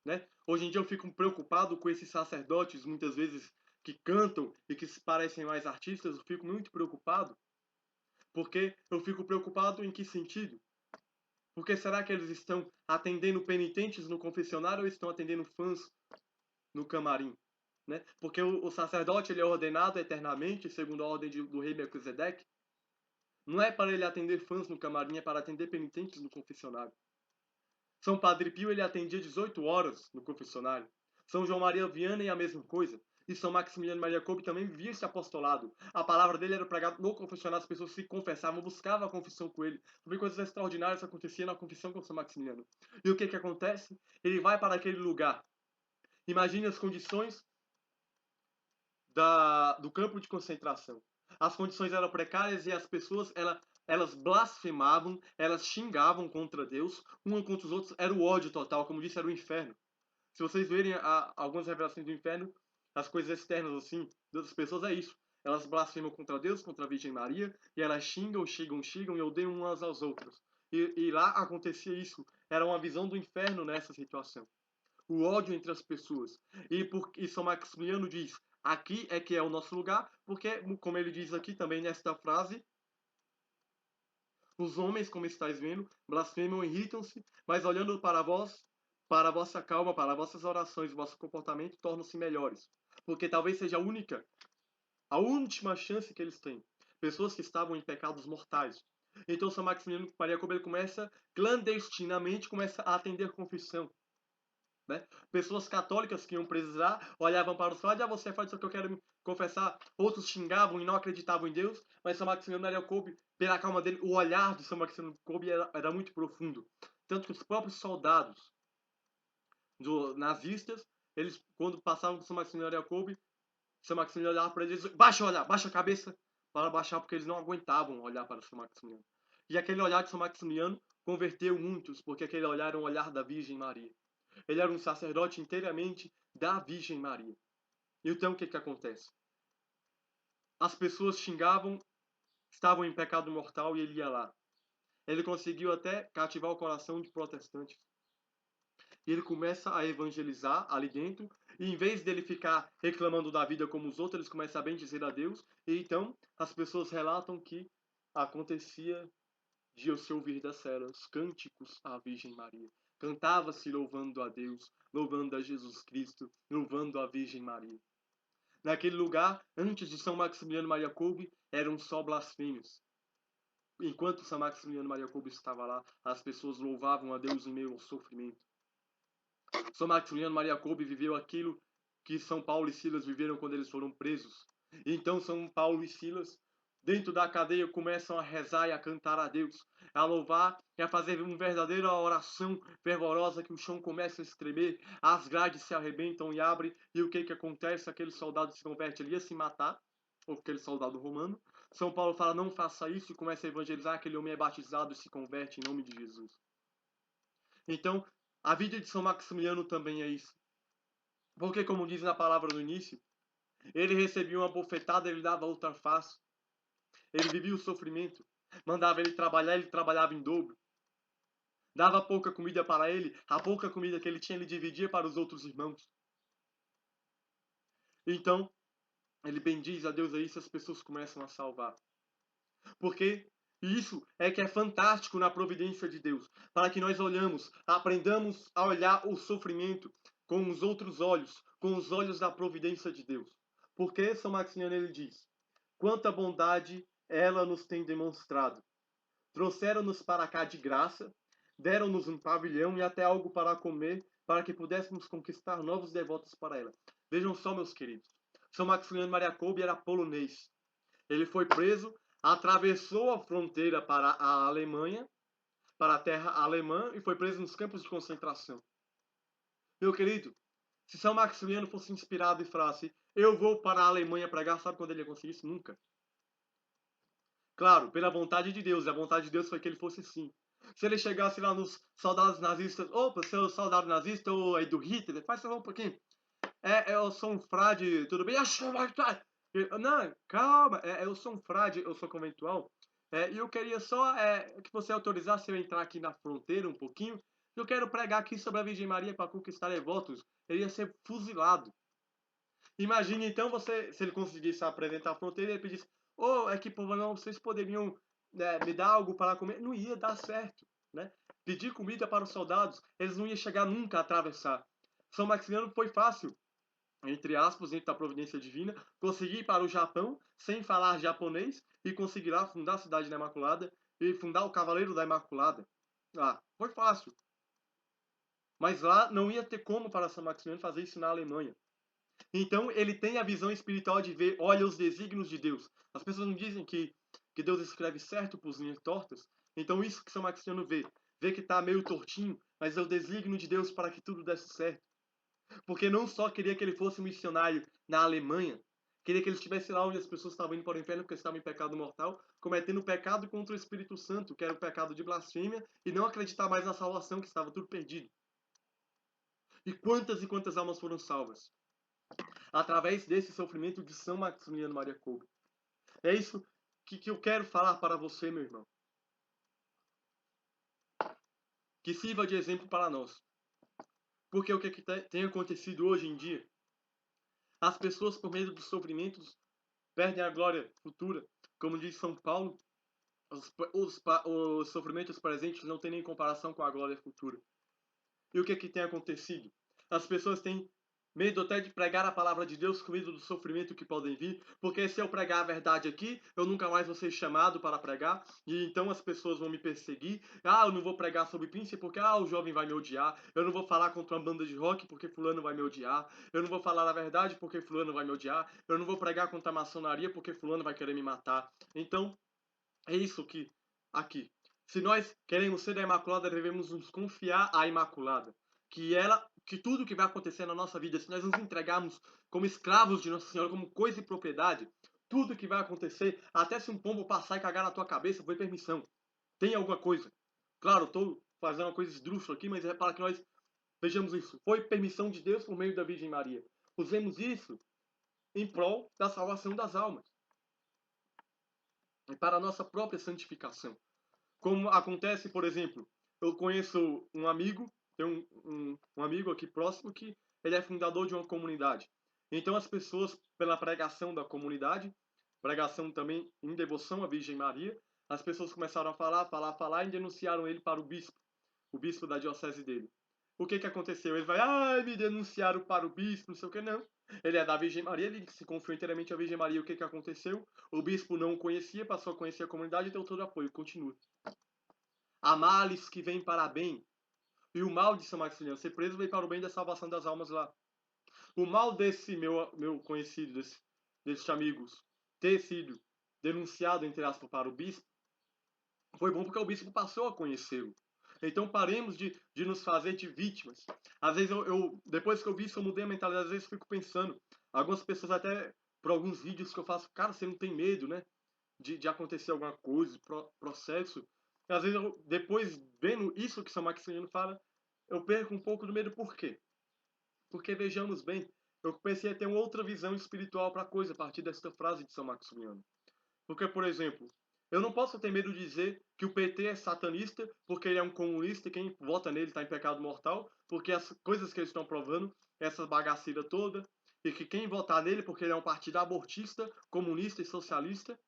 Né? Hoje em dia eu fico preocupado com esses sacerdotes, muitas vezes, que cantam e que se parecem mais artistas. Eu fico muito preocupado. Porque eu fico preocupado em que sentido? Porque será que eles estão atendendo penitentes no confessionário ou estão atendendo fãs no camarim? Né? Porque o sacerdote ele é ordenado eternamente, segundo a ordem do rei Melquisedeque. Não é para ele atender fãs no camarim, é para atender penitentes no confessionário. São Padre Pio ele atendia 18 horas no confessionário. São João Maria Vianney a mesma coisa. E São Maximiliano Maria Kolbe também vivia esse apostolado. A palavra dele era pregada no confessionário, as pessoas se confessavam, buscavam a confissão com ele. Coisas extraordinárias aconteciam na confissão com São Maximiliano. E o que acontece? Ele vai para aquele lugar. Imagine as condições do campo de concentração. As condições eram precárias e as pessoas elas blasfemavam, elas xingavam contra Deus, um contra os outros. Era o ódio total, como disse, era o inferno. Se vocês verem algumas revelações do inferno, as coisas externas assim das pessoas é isso. Elas blasfemam contra Deus, contra a Virgem Maria, e elas xingam e odeiam umas às outras. E lá acontecia isso. Era uma visão do inferno nessa situação. O ódio entre as pessoas. E São Maximiliano diz, aqui é que é o nosso lugar, porque, como ele diz aqui também nesta frase, os homens, como estáis vendo, blasfemam e irritam-se, mas olhando para vós, para a vossa calma, para vossas orações, vosso comportamento, tornam-se melhores. Porque talvez seja a última chance que eles têm. Pessoas que estavam em pecados mortais. Então São Maximiliano Maria Kolbe ele começa, clandestinamente, começa a atender confissão. Né? Pessoas católicas que iam precisar olhavam para os padres, você faz isso que eu quero me confessar. Outros xingavam e não acreditavam em Deus, mas São Maximiliano Maria Kolbe, pela calma dele, o olhar de São Maximiliano Kolbe era muito profundo. Tanto que os próprios soldados nazistas, eles, quando passavam por São Maximiliano Maria Kolbe, São Maximiliano olhava para eles, baixa a cabeça, para baixar, porque eles não aguentavam olhar para São Maximiliano. E aquele olhar de São Maximiliano converteu muitos, porque aquele olhar era um olhar da Virgem Maria. Ele era um sacerdote inteiramente da Virgem Maria. E então o que acontece? As pessoas xingavam, estavam em pecado mortal e ele ia lá. Ele conseguiu até cativar o coração de protestantes. E ele começa a evangelizar ali dentro. E em vez dele ficar reclamando da vida como os outros, eles começam a bendizer a Deus. E então as pessoas relatam que acontecia de se ouvir das celas cânticos à Virgem Maria. Cantava-se louvando a Deus, louvando a Jesus Cristo, louvando a Virgem Maria. Naquele lugar, antes de São Maximiliano Maria Kolbe, eram só blasfêmios. Enquanto São Maximiliano Maria Kolbe estava lá, as pessoas louvavam a Deus em meio ao sofrimento. São Maximiliano Maria Kolbe viveu aquilo que São Paulo e Silas viveram quando eles foram presos. Então São Paulo e Silas, dentro da cadeia, começam a rezar e a cantar a Deus, a louvar e a fazer uma verdadeira oração fervorosa, que o chão começa a estremer, as grades se arrebentam e abrem, e o que acontece? Aquele soldado se converte, ele ia se matar, ou aquele soldado romano. São Paulo fala, não faça isso, e começa a evangelizar, aquele homem é batizado e se converte em nome de Jesus. Então, a vida de São Maximiliano também é isso. Porque, como diz na palavra no início, ele recebia uma bofetada, ele dava outra face. Ele vivia o sofrimento. Mandava ele trabalhava em dobro. Dava pouca comida para ele, a pouca comida que ele tinha, ele dividia para os outros irmãos. Então, ele bendiz a Deus aí se as pessoas começam a salvar. Porque isso é que é fantástico na providência de Deus. Para que nós aprendamos a olhar o sofrimento com os outros olhos, com os olhos da providência de Deus. Porque São Maximiliano ele diz, quanta bondade ela nos tem demonstrado. Trouxeram-nos para cá de graça, deram-nos um pavilhão e até algo para comer, para que pudéssemos conquistar novos devotos para ela. Vejam só, meus queridos. São Maximiliano Maria Kolbe era polonês. Ele foi preso, atravessou a fronteira para a Alemanha, para a terra alemã, e foi preso nos campos de concentração. Meu querido, Se São Maximiliano fosse inspirado e falasse, eu vou para a Alemanha pregar, sabe quando ele ia conseguir isso? Nunca. Claro, pela vontade de Deus, e a vontade de Deus foi que ele fosse sim. Se ele chegasse lá nos soldados nazistas, opa, seu soldado nazista ou aí do Hitler, faz só um pouquinho. Eu sou um frade, tudo bem? Não, calma, eu sou um frade, eu sou conventual. E eu queria só que você autorizasse eu entrar aqui na fronteira um pouquinho. Eu quero pregar aqui sobre a Virgem Maria para conquistar votos. Ele ia ser fuzilado. Imagine então você, se ele conseguisse apresentar a fronteira e ele pedisse, é que povo não, vocês poderiam me dar algo para comer? Não ia dar certo, né? Pedir comida para os soldados, eles não iam chegar nunca a atravessar. São Maximiano foi fácil, entre aspas, dentro da providência divina, conseguir ir para o Japão sem falar japonês e conseguir lá fundar a cidade da Imaculada e fundar o Cavaleiro da Imaculada. Foi fácil. Mas lá não ia ter como para São Maximiano fazer isso na Alemanha. Então ele tem a visão espiritual de ver, olha os desígnios de Deus. As pessoas não dizem que Deus escreve certo por linhas tortas. Então isso que São Maximiano vê que está meio tortinho, mas é o desígnio de Deus para que tudo desse certo. Porque não só queria que ele fosse missionário na Alemanha, queria que ele estivesse lá onde as pessoas estavam indo para o inferno porque estavam em pecado mortal, cometendo pecado contra o Espírito Santo, que era o pecado de blasfêmia, e não acreditar mais na salvação, que estava tudo perdido. E quantas almas foram salvas? Através desse sofrimento de São Maximiliano Maria Kolbe. É isso que eu quero falar para você, meu irmão. Que sirva de exemplo para nós. Porque o que tem acontecido hoje em dia? As pessoas, por meio dos sofrimentos, perdem a glória futura. Como diz São Paulo, os sofrimentos presentes não têm nem comparação com a glória futura. E o que tem acontecido? As pessoas têm medo até de pregar a palavra de Deus com medo do sofrimento que podem vir, porque se eu pregar a verdade aqui, eu nunca mais vou ser chamado para pregar, e então as pessoas vão me perseguir. Eu não vou pregar sobre príncipe porque o jovem vai me odiar. Eu não vou falar contra uma banda de rock porque fulano vai me odiar. Eu não vou falar a verdade porque fulano vai me odiar. Eu não vou pregar contra a maçonaria porque fulano vai querer me matar. Então, é isso que aqui. Se nós queremos ser da Imaculada, devemos nos confiar à Imaculada. Que tudo que vai acontecer na nossa vida, se nós nos entregarmos como escravos de Nossa Senhora, como coisa e propriedade, tudo que vai acontecer, até se um pombo passar e cagar na tua cabeça, foi permissão. Tem alguma coisa. Claro, estou fazendo uma coisa esdrúxula aqui, mas é para que nós vejamos isso. Foi permissão de Deus por meio da Virgem Maria. Usemos isso em prol da salvação das almas. E para a nossa própria santificação. Como acontece, por exemplo, eu conheço um amigo, tem um amigo aqui próximo que ele é fundador de uma comunidade. Então as pessoas, pela pregação da comunidade, pregação também em devoção à Virgem Maria, as pessoas começaram a falar e denunciaram ele para o bispo da diocese dele. O que aconteceu? Ele vai, me denunciaram para o bispo, não sei o que, não. Ele é da Virgem Maria, ele se confiou inteiramente à Virgem Maria. O que aconteceu? O bispo não o conhecia, passou a conhecer a comunidade e deu todo o apoio. Continua. Há males que vêm para bem. E o mal de São Maximiliano ser preso veio para o bem da salvação das almas lá. O mal desse meu conhecido, desses amigos, ter sido denunciado, entre aspas, para o bispo, foi bom porque o bispo passou a conhecê-lo. Então paremos de nos fazer de vítimas. Às vezes depois que eu vi isso, eu mudei a mentalidade. Às vezes eu fico pensando, algumas pessoas até, por alguns vídeos que eu faço, cara, você não tem medo, né? De acontecer alguma coisa, processo. E às vezes, depois, vendo isso que São Maximiliano fala, eu perco um pouco do medo. Por quê? Porque, vejamos bem, eu comecei a ter uma outra visão espiritual para a coisa a partir desta frase de São Maximiliano. Porque, por exemplo, eu não posso ter medo de dizer que o PT é satanista porque ele é um comunista e quem vota nele está em pecado mortal, porque as coisas que eles estão provando, essa bagaceira toda, e que quem votar nele porque ele é um partido abortista, comunista e socialista,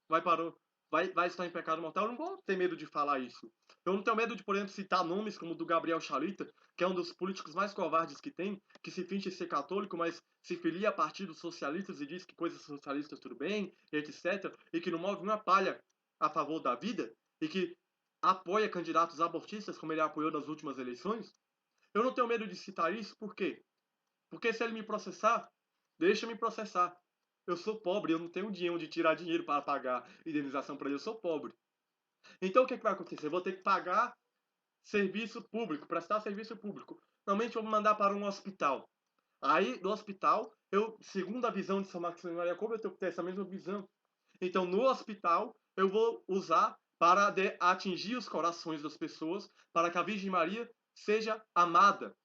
vai estar em pecado mortal. Eu não vou ter medo de falar isso. Eu não tenho medo de, por exemplo, citar nomes como o do Gabriel Chalita, que é um dos políticos mais covardes que tem, que se finge ser católico, mas se filia a partidos socialistas e diz que coisas socialistas tudo bem, etc. E que não move uma palha a favor da vida, e que apoia candidatos abortistas, como ele apoiou nas últimas eleições. Eu não tenho medo de citar isso, por quê? Porque se ele me processar, deixa me processar. Eu sou pobre, eu não tenho dinheiro onde tirar dinheiro para pagar indenização para ele, eu sou pobre. Então o que vai acontecer? Eu vou ter que pagar serviço público, prestar serviço público. Normalmente eu vou mandar para um hospital. Aí, do hospital, segundo a visão de São Maximiliano Maria Kolbe, eu tenho que ter essa mesma visão. Então, no hospital, eu vou usar para atingir os corações das pessoas, para que a Virgem Maria seja amada,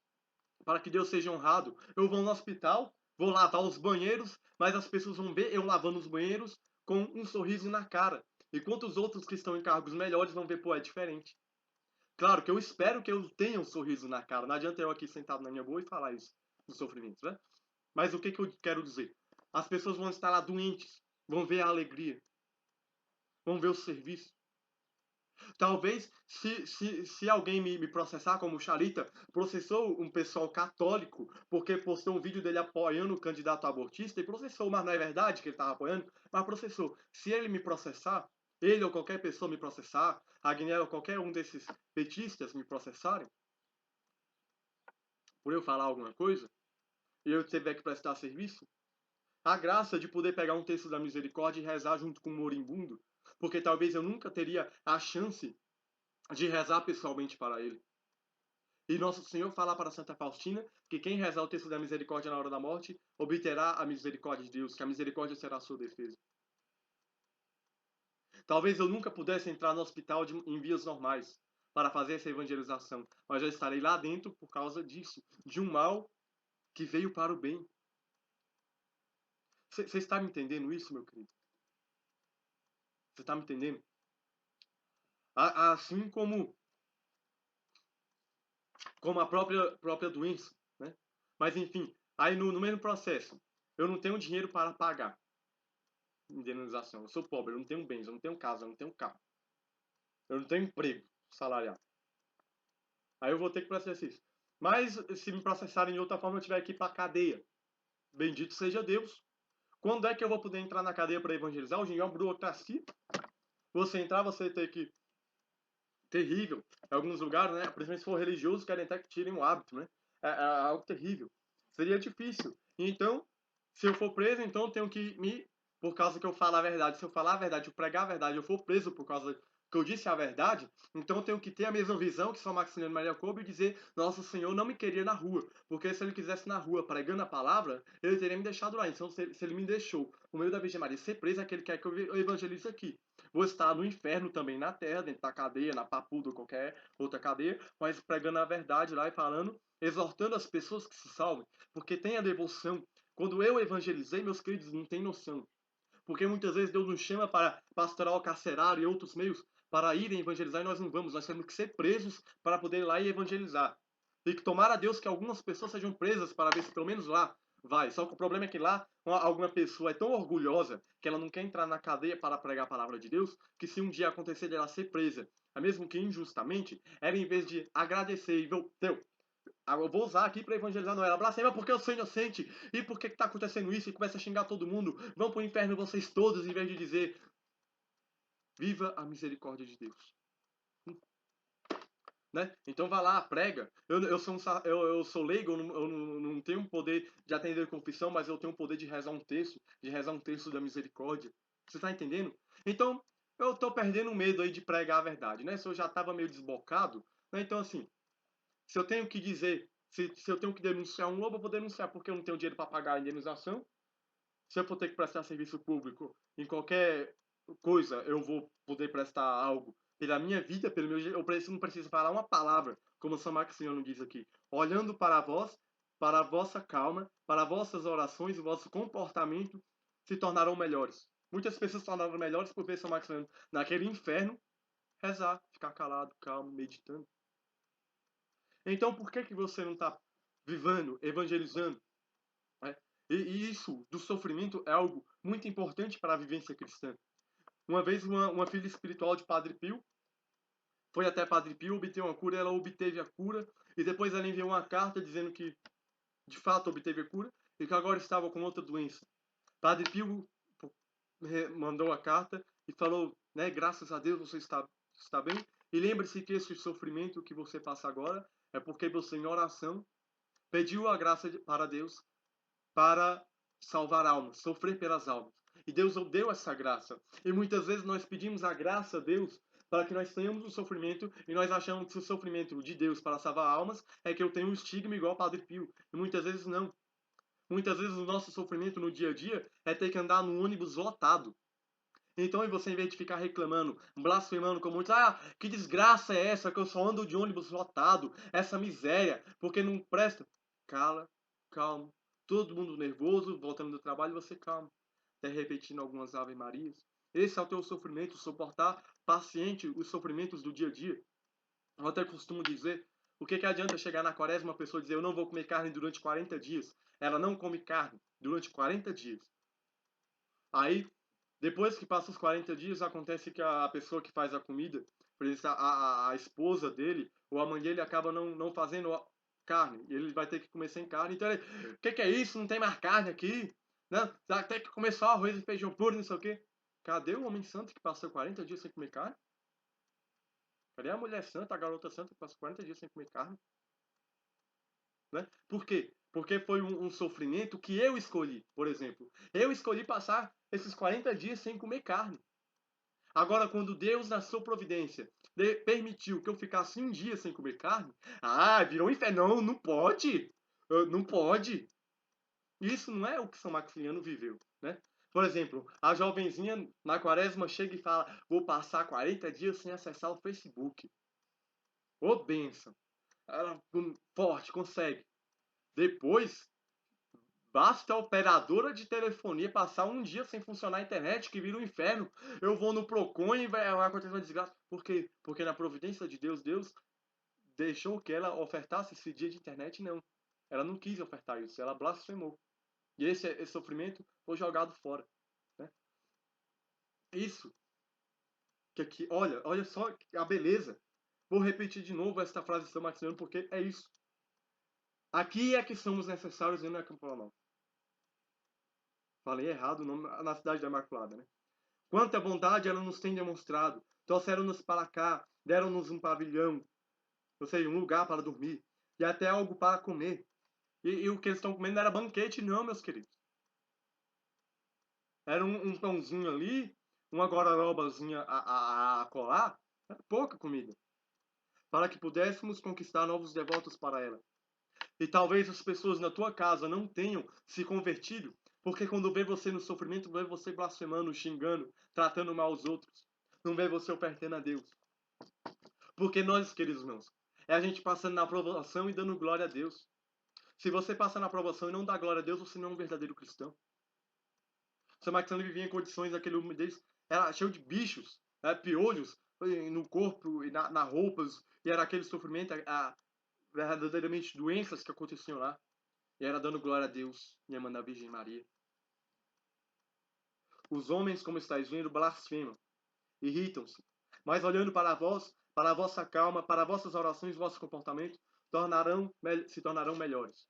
para que Deus seja honrado. Eu vou no hospital, vou lavar os banheiros, mas as pessoas vão ver eu lavando os banheiros com um sorriso na cara. Enquanto os outros que estão em cargos melhores vão ver, pô, é diferente. Claro que eu espero que eu tenha um sorriso na cara. Não adianta eu aqui sentado na minha boa e falar isso do sofrimento, né? Mas o que eu quero dizer? As pessoas vão estar lá doentes, vão ver a alegria, vão ver o serviço. Talvez, se alguém me processar, como o Charita processou um pessoal católico porque postou um vídeo dele apoiando o candidato abortista e processou, mas não é verdade que ele estava apoiando, mas processou. Se ele me processar, ele ou qualquer pessoa me processar, a Guiné ou qualquer um desses petistas me processarem, por eu falar alguma coisa, e eu tiver que prestar serviço, a graça de poder pegar um texto da misericórdia e rezar junto com o moribundo, porque talvez eu nunca teria a chance de rezar pessoalmente para ele. E Nosso Senhor fala para Santa Faustina que quem rezar o texto da misericórdia na hora da morte obterá a misericórdia de Deus, que a misericórdia será a sua defesa. Talvez eu nunca pudesse entrar no hospital em vias normais para fazer essa evangelização, mas eu estarei lá dentro por causa disso, de um mal que veio para o bem. Você está me entendendo isso, meu querido? Você está me entendendo? Assim como a própria doença, né? Mas enfim, aí no mesmo processo, eu não tenho dinheiro para pagar indenização. Eu sou pobre, eu não tenho bens, eu não tenho casa, eu não tenho carro. Eu não tenho emprego salarial. Aí eu vou ter que processar isso. Mas se me processarem de outra forma, eu tiver que ir para cadeia. Bendito seja Deus. Quando é que eu vou poder entrar na cadeia para evangelizar? Hoje em dia é uma burocracia. Você entrar, você tem que... Terrível. Em alguns lugares, né? Principalmente se for religioso, querem até que tirem o hábito, né? É algo terrível. Seria difícil. Então, se eu for preso, então eu tenho que me... Por causa que eu falo a verdade. Se eu falar a verdade, eu pregar a verdade, eu for preso por causa que eu disse a verdade, então eu tenho que ter a mesma visão que São Maximiliano Maria Kolbe e dizer, Nosso Senhor não me queria na rua, porque se ele quisesse na rua pregando a palavra, ele teria me deixado lá. Então, se ele me deixou, por meio da Virgem Maria, ser preso, é que ele quer que eu evangelize aqui. Vou estar no inferno também, na terra, dentro da cadeia, na papuda ou qualquer outra cadeia, mas pregando a verdade lá e falando, exortando as pessoas que se salvem, porque tem a devoção. Quando eu evangelizei, meus queridos, não tem noção. Porque muitas vezes Deus nos chama para pastoral carcerário e outros meios para irem evangelizar e nós não vamos. Nós temos que ser presos para poder ir lá e evangelizar. E que tomara a Deus que algumas pessoas sejam presas para ver se pelo menos lá vai. Só que o problema é que lá alguma pessoa é tão orgulhosa que ela não quer entrar na cadeia para pregar a palavra de Deus, que se um dia acontecer dela ser presa, mesmo que injustamente, ela em vez de agradecer e ver, eu vou usar aqui para evangelizar, não era blasfema porque eu sou inocente. E por que está acontecendo isso? E começa a xingar todo mundo. Vão para o inferno vocês todos, em vez de dizer, viva a misericórdia de Deus. Né? Então vai lá, prega. Eu sou leigo, eu não tenho poder de atender confissão, mas eu tenho o poder de rezar um texto da misericórdia. Você está entendendo? Então, eu estou perdendo o medo aí de pregar a verdade, né? Se eu já estava meio desbocado, né? Então, assim, se eu tenho que dizer, se eu tenho que denunciar um lobo, eu vou denunciar porque eu não tenho dinheiro para pagar a indenização. Se eu for ter que prestar serviço público em qualquer coisa, eu vou poder prestar algo pela minha vida, pelo meu eu não preciso falar uma palavra, como São Maximiano diz aqui. Olhando para vós, para a vossa calma, para vossas orações, o vosso comportamento se tornarão melhores. Muitas pessoas se tornaram melhores por ver São Maximiano naquele inferno rezar, ficar calado, calmo, meditando. Então, por que você não está vivendo, evangelizando? Né? E isso do sofrimento é algo muito importante para a vivência cristã. Uma vez, uma filha espiritual de Padre Pio foi até Padre Pio, obteve uma cura, ela obteve a cura, e depois ela enviou uma carta dizendo que, de fato, obteve a cura, e que agora estava com outra doença. Padre Pio mandou a carta e falou, né, graças a Deus você está bem, e lembre-se que esse sofrimento que você passa agora é porque você, em oração, pediu a graça para Deus para salvar almas, sofrer pelas almas. E Deus deu essa graça. E muitas vezes nós pedimos a graça a Deus para que nós tenhamos o sofrimento e nós achamos que o sofrimento de Deus para salvar almas é que eu tenho um estigma igual ao Padre Pio. E muitas vezes não. Muitas vezes o nosso sofrimento no dia a dia é ter que andar num ônibus lotado. Então, você, em vez de ficar reclamando, blasfemando como muitos, que desgraça é essa que eu só ando de ônibus lotado, essa miséria, porque não presta. Cala, calma. Todo mundo nervoso, voltando do trabalho, você calma. Até repetindo algumas Ave Marias. Esse é o teu sofrimento, suportar paciente os sofrimentos do dia a dia. Eu até costumo dizer, o que adianta chegar na quaresma uma pessoa dizer eu não vou comer carne durante 40 dias? Ela não come carne durante 40 dias. Aí, depois que passa os 40 dias, acontece que a pessoa que faz a comida, por exemplo, a esposa dele ou a mãe dele acaba não fazendo carne. E ele vai ter que comer sem carne. Então ele, o que é isso? Não tem mais carne aqui? Não, vai ter que comer só arroz e feijão puro, não sei o quê. Cadê o homem santo que passou 40 dias sem comer carne? Cadê a mulher santa, a garota santa que passou 40 dias sem comer carne? Né? Por quê? Porque foi um sofrimento que eu escolhi, por exemplo. Eu escolhi passar esses 40 dias sem comer carne. Agora, quando Deus, na sua providência, permitiu que eu ficasse um dia sem comer carne, virou um inferno. Não, não pode. Não pode. Isso não é o que São Maximiliano viveu, né? Por exemplo, a jovenzinha na quaresma chega e fala: vou passar 40 dias sem acessar o Facebook. Ô, bênção. Ela, forte, consegue. Depois, basta a operadora de telefonia passar um dia sem funcionar a internet, que vira um inferno. Eu vou no Procon e vai acontecer uma desgraça. Por quê? Porque na providência de Deus, Deus deixou que ela ofertasse esse dia de internet, não. Ela não quis ofertar isso, ela blasfemou. E esse sofrimento foi jogado fora. Né? Isso. Que aqui, olha só a beleza. Vou repetir de novo esta frase de São Maximiano, porque é isso. Aqui é que somos necessários e não é Campo Nova. Falei errado o nome na cidade da Imaculada, né? Quanta bondade ela nos tem demonstrado. Trouxeram-nos para cá, deram-nos um pavilhão, ou seja, um lugar para dormir, e até algo para comer. E o que eles estão comendo não era banquete, não, meus queridos. Era um pãozinho ali, uma gororobazinha a colar, era pouca comida, para que pudéssemos conquistar novos devotos para ela. E talvez as pessoas na tua casa não tenham se convertido, porque quando vê você no sofrimento, vê você blasfemando, xingando, tratando mal os outros. Não vê você ofertando a Deus. Porque nós, queridos irmãos, é a gente passando na aprovação e dando glória a Deus. Se você passa na aprovação e não dá glória a Deus, você não é um verdadeiro cristão. São Maximiliano vivia em condições, aquele homem deles era cheio de bichos, piolhos no corpo e na roupas, e era aquele sofrimento, verdadeiramente doenças que aconteciam lá. E era dando glória a Deus e amando a Virgem Maria. Os homens, como estáis vendo, blasfemam, irritam-se, mas olhando para vós, para a vossa calma, para vossas orações, vosso comportamento, se tornarão melhores.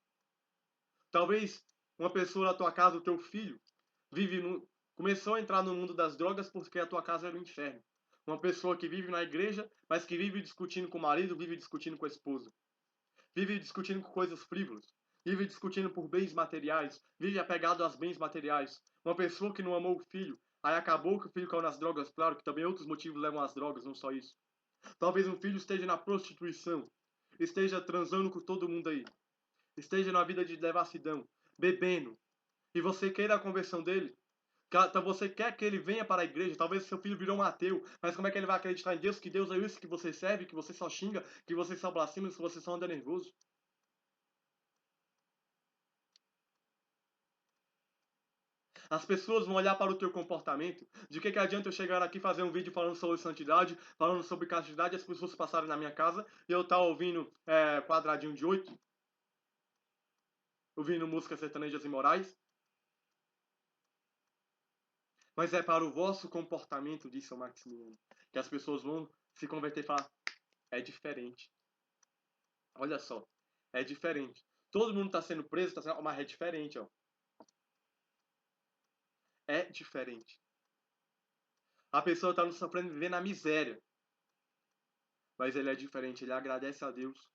Talvez uma pessoa na tua casa, o teu filho, começou a entrar no mundo das drogas porque a tua casa era um inferno. Uma pessoa que vive na igreja, mas que vive discutindo com o marido, vive discutindo com a esposa. Vive discutindo com coisas frívolas. Vive discutindo por bens materiais. Vive apegado aos bens materiais. Uma pessoa que não amou o filho, aí acabou que o filho caiu nas drogas. Claro que também outros motivos levam às drogas, não só isso. Talvez um filho esteja na prostituição. Esteja transando com todo mundo aí. Esteja na vida de devassidão. Bebendo. E você queira a conversão dele. Então você quer que ele venha para a igreja, talvez seu filho virou um ateu, mas como é que ele vai acreditar em Deus? Que Deus é isso que você serve, que você só xinga, que você só blasfema, que você só anda nervoso. As pessoas vão olhar para o teu comportamento. De que adianta eu chegar aqui e fazer um vídeo falando sobre santidade, falando sobre castidade, e as pessoas passarem na minha casa e eu estar ouvindo quadradinho de 8, ouvindo músicas sertanejas imorais? Mas é para o vosso comportamento, disse São Maximiano, que as pessoas vão se converter e falar: é diferente. Olha só, é diferente. Todo mundo está sendo preso, mas é diferente, ó. É diferente. A pessoa está sofrendo, vivendo na miséria. Mas ele é diferente, ele agradece a Deus.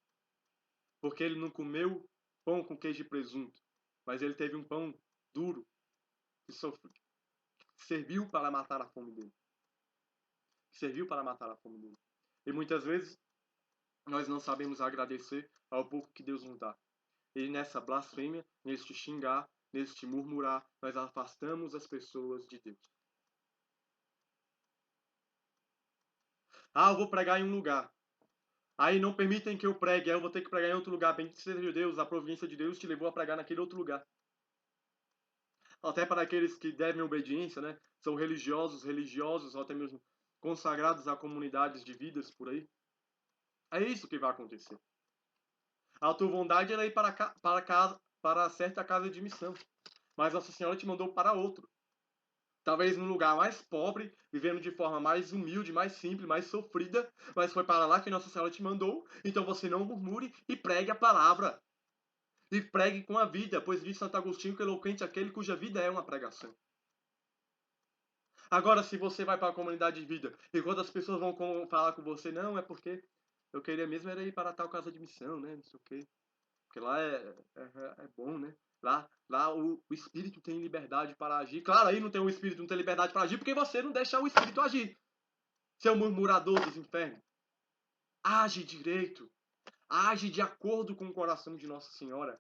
Porque ele não comeu pão com queijo e presunto. Mas ele teve um pão duro que serviu para matar a fome dele. serviu para matar a fome dele. E muitas vezes nós não sabemos agradecer ao pouco que Deus nos dá. E nessa blasfêmia, neste xingar, neste murmurar, nós afastamos as pessoas de Deus. Ah, eu vou pregar em um lugar. Aí não permitem que eu pregue, aí eu vou ter que pregar em outro lugar. Bendito seja Deus, a providência de Deus te levou a pregar naquele outro lugar. Até para aqueles que devem obediência, né? São religiosos, ou até mesmo consagrados a comunidades de vidas por aí. É isso que vai acontecer. A tua vontade era ir para certa casa de missão. Mas Nossa Senhora te mandou para outro. Talvez num lugar mais pobre, vivendo de forma mais humilde, mais simples, mais sofrida, mas foi para lá que Nossa Senhora te mandou. Então você não murmure e pregue a palavra. E pregue com a vida, pois diz Santo Agostinho que eloquente é aquele cuja vida é uma pregação. Agora, se você vai para a comunidade de vida e quando as pessoas vão falar com você, não, é porque eu queria mesmo era ir para tal casa de missão, né? Não sei o quê. Porque lá é bom, né? Lá o espírito tem liberdade para agir. Claro, aí não tem o espírito, não tem liberdade para agir porque você não deixa o espírito agir. Seu murmurador dos infernos. Age direito. Age de acordo com o coração de Nossa Senhora.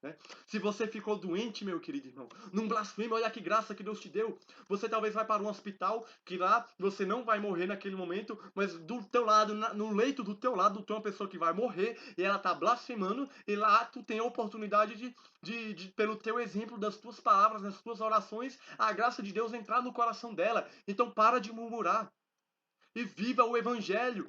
Né? Se você ficou doente, meu querido irmão, não blasfeme, olha que graça que Deus te deu. Você talvez vai para um hospital, que lá você não vai morrer naquele momento, mas do teu lado, no leito do teu lado, tem uma pessoa que vai morrer e ela está blasfemando, e lá tu tem a oportunidade pelo teu exemplo, das tuas palavras, das tuas orações, a graça de Deus entrar no coração dela. Então para de murmurar e viva o evangelho.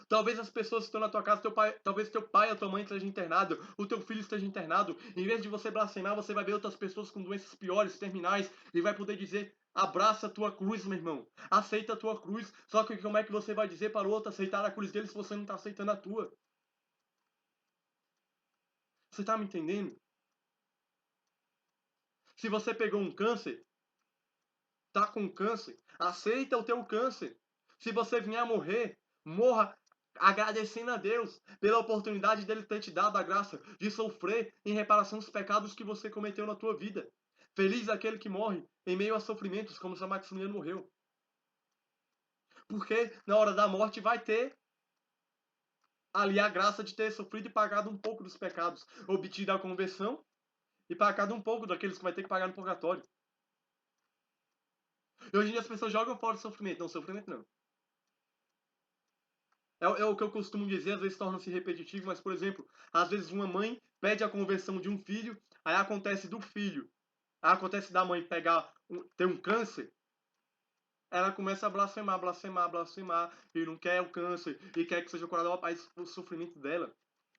Talvez as pessoas que estão na tua casa, talvez teu pai ou tua mãe esteja internado, o teu filho esteja internado. Em vez de você blasfemar, você vai ver outras pessoas com doenças piores, terminais, e vai poder dizer: abraça a tua cruz, meu irmão. Aceita a tua cruz. Só que como é que você vai dizer para o outro aceitar a cruz dele se você não está aceitando a tua? Você está me entendendo? Se você pegou um câncer, tá com câncer, aceita o teu câncer. Se você vier a morrer, morra agradecendo a Deus pela oportunidade dele ter te dado a graça de sofrer em reparação dos pecados que você cometeu na tua vida. Feliz aquele que morre em meio a sofrimentos, como São Maximiliano morreu. Porque na hora da morte vai ter ali a graça de ter sofrido e pagado um pouco dos pecados, obtido a conversão e pagado um pouco daqueles que vai ter que pagar no purgatório. E hoje em dia as pessoas jogam fora o sofrimento. Não, sofrimento não. É o que eu costumo dizer, às vezes torna-se repetitivo, mas, por exemplo, às vezes uma mãe pede a conversão de um filho, aí acontece do filho, aí acontece da mãe ter um câncer, ela começa a blasfemar, blasfemar, blasfemar, e não quer o câncer, e quer que seja curado, mas o sofrimento dela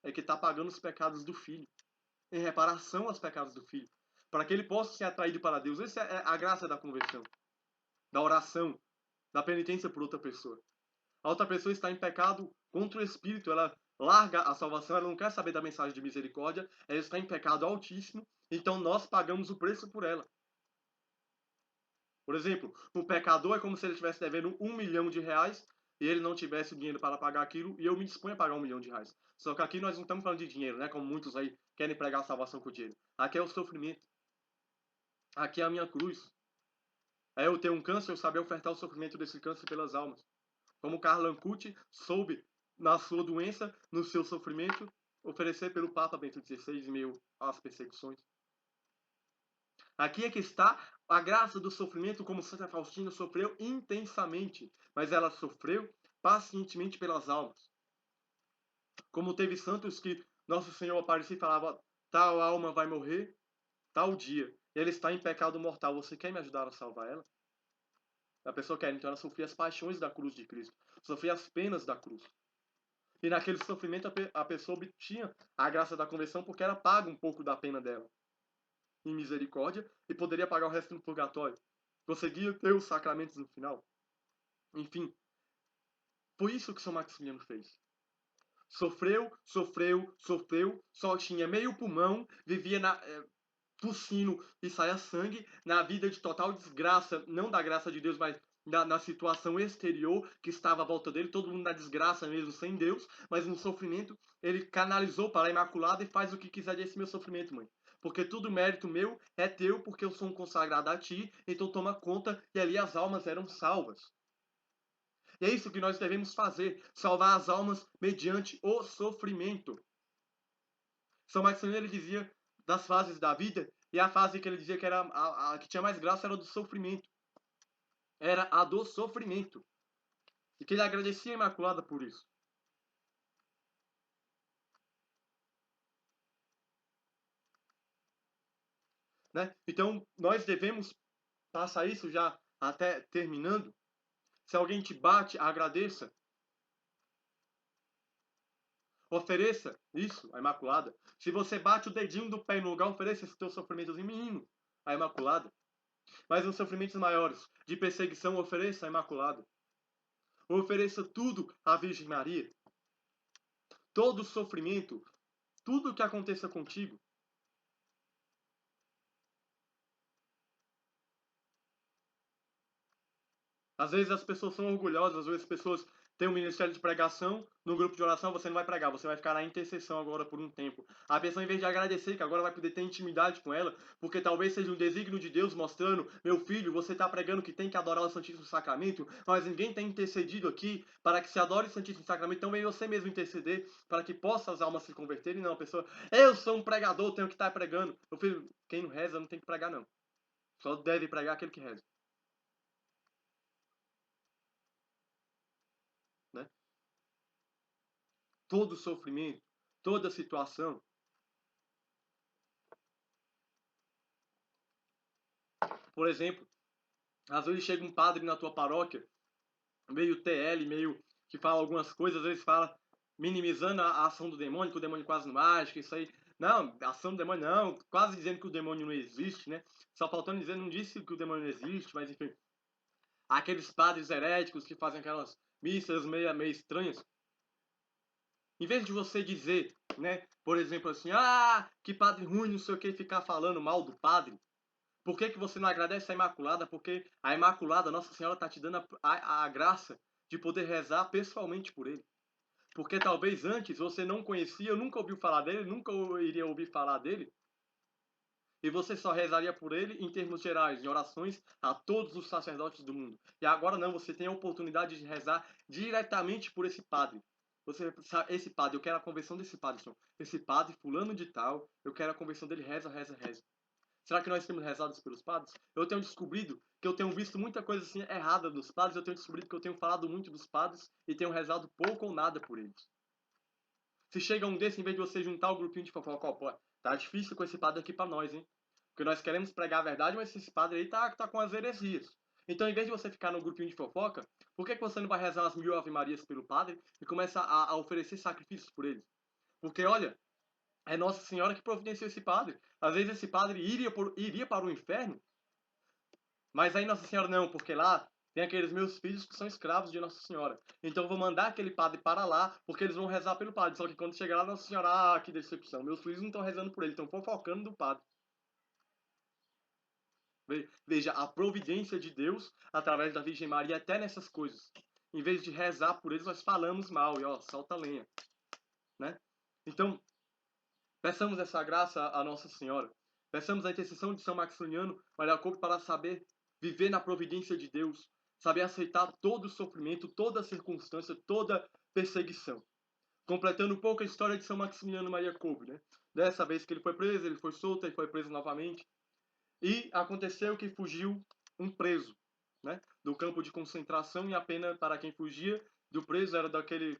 é que está pagando os pecados do filho, em reparação aos pecados do filho, para que ele possa ser atraído para Deus. Essa é a graça da conversão, da oração, da penitência por outra pessoa. A outra pessoa está em pecado contra o Espírito, ela larga a salvação, ela não quer saber da mensagem de misericórdia, ela está em pecado altíssimo, então nós pagamos o preço por ela. Por exemplo, um pecador é como se ele estivesse devendo R$1 milhão e ele não tivesse o dinheiro para pagar aquilo, e eu me disponho a pagar R$1 milhão. Só que aqui nós não estamos falando de dinheiro, né? Como muitos aí querem pregar a salvação com dinheiro. Aqui é o sofrimento. Aqui é a minha cruz. É eu ter um câncer, eu saber ofertar o sofrimento desse câncer pelas almas. Como Karl Ancuti soube, na sua doença, no seu sofrimento, oferecer pelo Papa Bento XVI em meio às perseguições. Aqui é que está a graça do sofrimento, como Santa Faustina sofreu intensamente, mas ela sofreu pacientemente pelas almas. Como teve santos que Nosso Senhor aparecia e falava: tal alma vai morrer, tal dia. Ele está em pecado mortal. Você quer me ajudar a salvar ela? A pessoa quer, então ela sofria as paixões da cruz de Cristo, sofria as penas da cruz. E naquele sofrimento a pessoa obtinha a graça da conversão porque ela paga um pouco da pena dela em misericórdia e poderia pagar o resto no purgatório. Conseguia ter os sacramentos no final. Enfim, foi isso que São Maximiliano fez. Sofreu, sofreu, sofreu, só tinha meio pulmão, vivia tossindo e saia sangue, na vida de total desgraça, não da graça de Deus, mas na situação exterior que estava à volta dele, todo mundo na desgraça mesmo, sem Deus, mas no sofrimento, ele canalizou para a Imaculada e faz o que quiser desse meu sofrimento, mãe. Porque tudo mérito meu é teu, porque eu sou um consagrado a ti, então toma conta, e ali as almas eram salvas. E é isso que nós devemos fazer, salvar as almas mediante o sofrimento. São Maximiliano ele dizia das fases da vida, e a fase que ele dizia que era a que tinha mais graça era a do sofrimento. Era a do sofrimento. E que ele agradecia a Imaculada por isso. Né? Então, nós devemos passar isso já até terminando. Se alguém te bate, agradeça. Ofereça isso à Imaculada. Se você bate o dedinho do pé no lugar, ofereça esse teu sofrimentozinho menino à Imaculada. Mas os sofrimentos maiores de perseguição, ofereça à Imaculada. Ofereça tudo à Virgem Maria. Todo sofrimento, tudo que aconteça contigo. Às vezes as pessoas são orgulhosas, às vezes as pessoas têm um ministério de pregação, no grupo de oração você não vai pregar, você vai ficar na intercessão agora por um tempo. A pessoa, em vez de agradecer, que agora vai poder ter intimidade com ela, porque talvez seja um desígnio de Deus mostrando, meu filho, você está pregando que tem que adorar o Santíssimo Sacramento, mas ninguém tem intercedido aqui para que se adore o Santíssimo Sacramento, então vem você mesmo interceder para que possa as almas se converterem. Não, a pessoa, eu sou um pregador, tenho que estar pregando. Meu filho, quem não reza não tem que pregar não. Só deve pregar aquele que reza. Né? Todo sofrimento, toda situação. Por exemplo, às vezes chega um padre na tua paróquia, meio TL, meio que fala algumas coisas, às vezes fala minimizando a ação do demônio, que o demônio quase não age, que isso aí. Não, a ação do demônio não, quase dizendo que o demônio não existe, né? Só faltando dizer, não disse que o demônio não existe, mas enfim. Aqueles padres heréticos que fazem aquelas missas meio estranhas. Em vez de você dizer, né, por exemplo assim, que padre ruim, não sei o que, ficar falando mal do padre, por que você não agradece a Imaculada? Porque a Imaculada, Nossa Senhora, está te dando a graça de poder rezar pessoalmente por ele. Porque talvez antes você não conhecia, nunca ouviu falar dele, nunca iria ouvir falar dele, e você só rezaria por ele em termos gerais, em orações a todos os sacerdotes do mundo. E agora não, você tem a oportunidade de rezar diretamente por esse padre. Você sabe, esse padre, eu quero a conversão desse padre, senhor. Esse padre, fulano de tal, eu quero a conversão dele, reza, reza, reza. Será que nós temos rezado pelos padres? Eu tenho descobrido que eu tenho visto muita coisa assim errada dos padres, eu tenho descobrido que eu tenho falado muito dos padres e tenho rezado pouco ou nada por eles. Se chega um desse, em vez de você juntar o grupinho de fofoca, ó, pô, tá difícil com esse padre aqui pra nós, hein? Porque nós queremos pregar a verdade, mas esse padre aí tá com as heresias. Então, em vez de você ficar no grupinho de fofoca, por que você não vai rezar umas 1000 Ave Marias pelo padre e começa a oferecer sacrifícios por ele? Porque, olha, é Nossa Senhora que providenciou esse padre. Às vezes esse padre iria para o inferno, mas aí Nossa Senhora não, porque lá tem aqueles meus filhos que são escravos de Nossa Senhora. Então eu vou mandar aquele padre para lá, porque eles vão rezar pelo padre. Só que quando chegar lá, Nossa Senhora, que decepção. Meus filhos não estão rezando por ele, estão fofocando do padre. Veja, a providência de Deus, através da Virgem Maria, até nessas coisas. Em vez de rezar por eles, nós falamos mal, e ó, solta a lenha. Né? Então, peçamos essa graça à Nossa Senhora. Peçamos a intercessão de São Maximiano Maria Coupe para saber viver na providência de Deus, saber aceitar todo o sofrimento, toda circunstância, toda perseguição. Completando um pouco a história de São Maximiliano Maria Kolbe, né? Dessa vez que ele foi preso, ele foi solto e foi preso novamente. E aconteceu que fugiu um preso, né? Do campo de concentração, e a pena para quem fugia do preso era daquele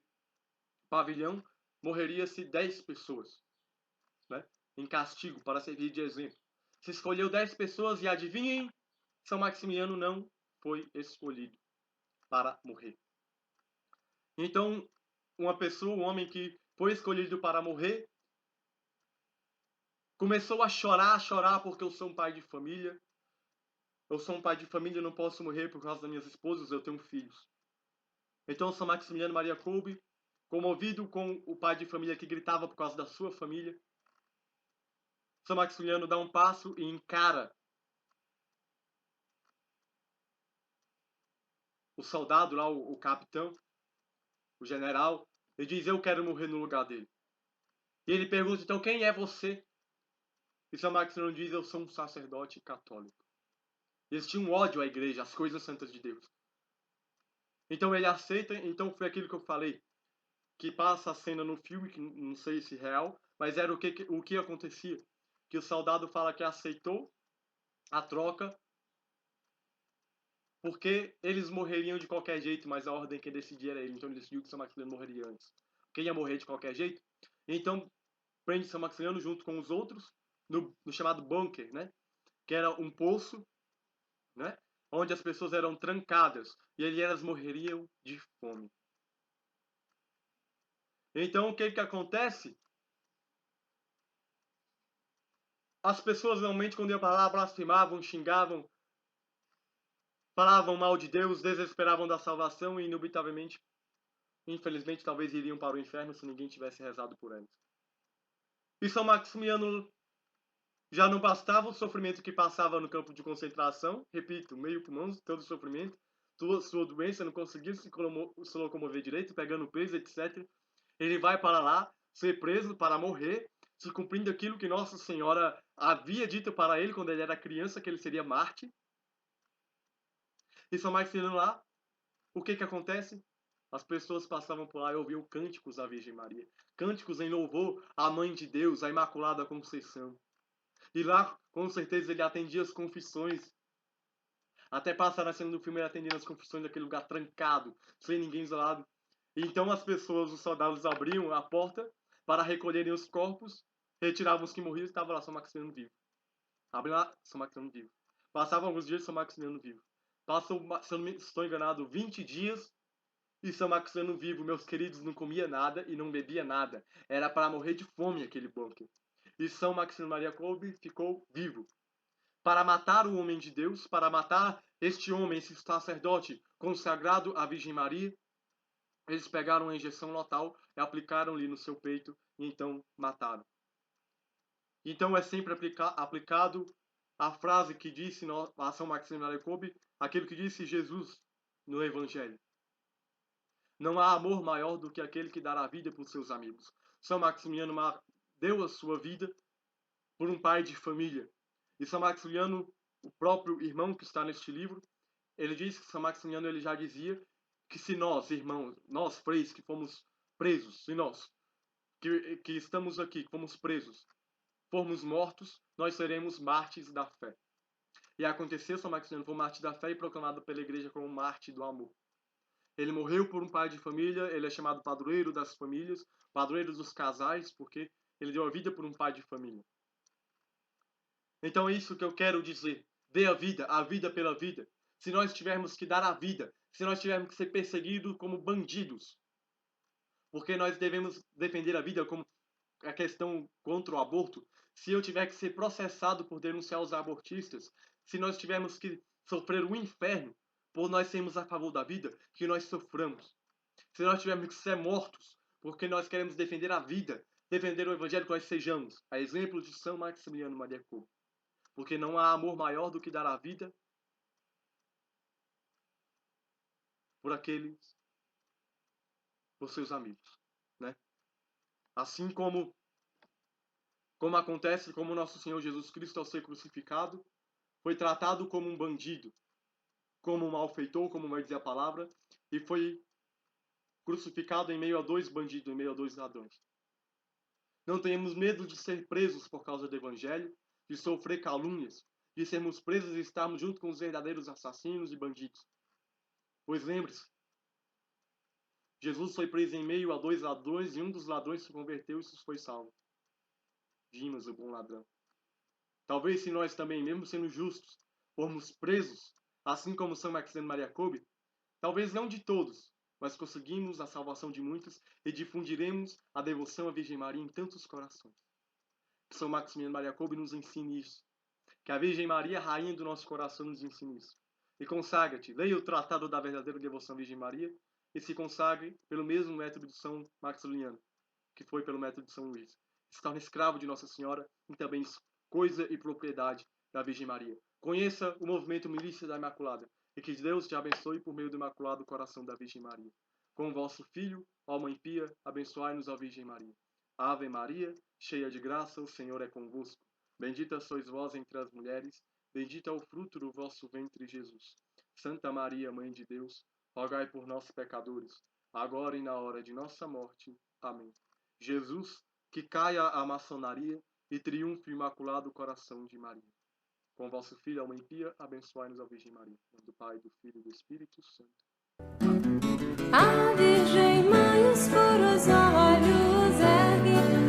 pavilhão, morreria-se 10 pessoas, né? Em castigo, para servir de exemplo. Se escolheu 10 pessoas e adivinhem, São Maximiano não foi escolhido para morrer. Então, uma pessoa, um homem que foi escolhido para morrer, começou a chorar porque eu sou um pai de família. Eu sou um pai de família, não posso morrer por causa das minhas esposas, eu tenho filhos. Então, São Maximiliano Maria Kolbe, comovido com o pai de família que gritava por causa da sua família, São Maximiliano dá um passo e encara o soldado lá, o capitão, o general, e diz, eu quero morrer no lugar dele. E ele pergunta, então, quem é você? E São Maximiliano diz, eu sou um sacerdote católico. Eles tinham ódio à igreja, às coisas santas de Deus. Então ele aceita, então foi aquilo que eu falei, que passa a cena no filme, que não sei se é real, mas era o que acontecia. Que o soldado fala que aceitou a troca porque eles morreriam de qualquer jeito, mas a ordem que decidia era ele. Então ele decidiu que São Maximiliano morreria antes. Quem ia morrer de qualquer jeito. Então prende São Maximiliano junto com os outros no chamado bunker, né? Que era um poço, né? Onde as pessoas eram trancadas e elas morreriam de fome. Então o que acontece? As pessoas realmente, quando iam para lá, blasfemavam, xingavam, falavam mal de Deus, desesperavam da salvação e, inevitavelmente, infelizmente, talvez iriam para o inferno se ninguém tivesse rezado por eles. E São Maximiano já não bastava o sofrimento que passava no campo de concentração, repito, meio pulmão, todo o sofrimento, sua doença, não conseguia se locomover direito, pegando peso, etc. Ele vai para lá, ser preso para morrer, se cumprindo aquilo que Nossa Senhora havia dito para ele quando ele era criança, que ele seria Marte. E São Maximiano lá, o que acontece? As pessoas passavam por lá e ouviam cânticos à Virgem Maria. Cânticos em louvor à Mãe de Deus, à Imaculada Conceição. E lá, com certeza, ele atendia as confissões. Até passar na cena do filme, ele atendendo as confissões daquele lugar trancado, sem ninguém isolado. E então as pessoas, os soldados, abriam a porta para recolherem os corpos, retiravam os que morriam e estava lá São Maximiano vivo. Abriam lá, São Maximiano vivo. Passavam alguns dias, São Maximiano vivo. Passam, se eu não estou enganado, 20 dias e São Maximiano vivo, meus queridos, não comia nada e não bebia nada. Era para morrer de fome aquele bunker. E São Maximiano Maria Kolbe ficou vivo. Para matar o homem de Deus, para matar este homem, esse sacerdote consagrado à Virgem Maria, eles pegaram uma injeção letal e aplicaram-lhe no seu peito e então mataram. Então é sempre aplicado a frase que disse a São Maximiano Maria Kolbe, aquilo que disse Jesus no Evangelho. Não há amor maior do que aquele que dará a vida por seus amigos. São Maximiano deu a sua vida por um pai de família. E São Maximiano, o próprio irmão que está neste livro, ele diz que São Maximiano ele já dizia que se nós, irmãos, nós, freis, que fomos presos, se nós, que estamos aqui, que fomos presos, formos mortos, nós seremos mártires da fé. E aconteceu, São Maximiano foi mártir da fé e proclamado pela igreja como mártir do amor. Ele morreu por um pai de família, ele é chamado padroeiro das famílias, padroeiro dos casais, porque ele deu a vida por um pai de família. Então é isso que eu quero dizer. Dê a vida pela vida. Se nós tivermos que dar a vida, se nós tivermos que ser perseguidos como bandidos, porque nós devemos defender a vida, como a questão contra o aborto, se eu tiver que ser processado por denunciar os abortistas, se nós tivermos que sofrer o inferno por nós sermos a favor da vida, que nós soframos. Se nós tivermos que ser mortos porque nós queremos defender a vida, defender o evangelho, que nós sejamos, a exemplo de São Maximiano Maria Kolbe. Porque não há amor maior do que dar a vida por aqueles, por seus amigos, né? Assim como acontece, como nosso Senhor Jesus Cristo ao ser crucificado, foi tratado como um bandido, como um malfeitor, como vai dizer a palavra, e foi crucificado em meio a dois bandidos, em meio a dois ladrões. Não tenhamos medo de ser presos por causa do evangelho, de sofrer calúnias, de sermos presos e estarmos junto com os verdadeiros assassinos e bandidos. Pois lembre-se, Jesus foi preso em meio a dois ladrões e um dos ladrões se converteu e se foi salvo. Dimas, o bom ladrão. Talvez se nós também, mesmo sendo justos, formos presos, assim como São Maximiano Maria Kolbe, talvez não de todos, mas conseguimos a salvação de muitos e difundiremos a devoção à Virgem Maria em tantos corações. Que São Maximiano Maria Kolbe nos ensine isso. Que a Virgem Maria, rainha do nosso coração, nos ensine isso. E consagra-te, leia o Tratado da Verdadeira Devoção à Virgem Maria e se consagre pelo mesmo método de São Maximiliano, que foi pelo método de São Luís. Se torne escravo de Nossa Senhora e também coisa e propriedade da Virgem Maria. Conheça o movimento Milícia da Imaculada e que Deus te abençoe por meio do Imaculado Coração da Virgem Maria. Com o vosso Filho, ó Mãe Pia, abençoai-nos, ó Virgem Maria. Ave Maria, cheia de graça, o Senhor é convosco. Bendita sois vós entre as mulheres, bendito é o fruto do vosso ventre, Jesus. Santa Maria, Mãe de Deus, rogai por nós, pecadores, agora e na hora de nossa morte. Amém. Jesus, que caia a maçonaria e triunfe o imaculado coração de Maria. Com vosso Filho, a Mãe Pia, abençoai-nos a Virgem Maria. Em nome do Pai, do Filho e do Espírito Santo. A Virgem Mãe os puros olhos ergue,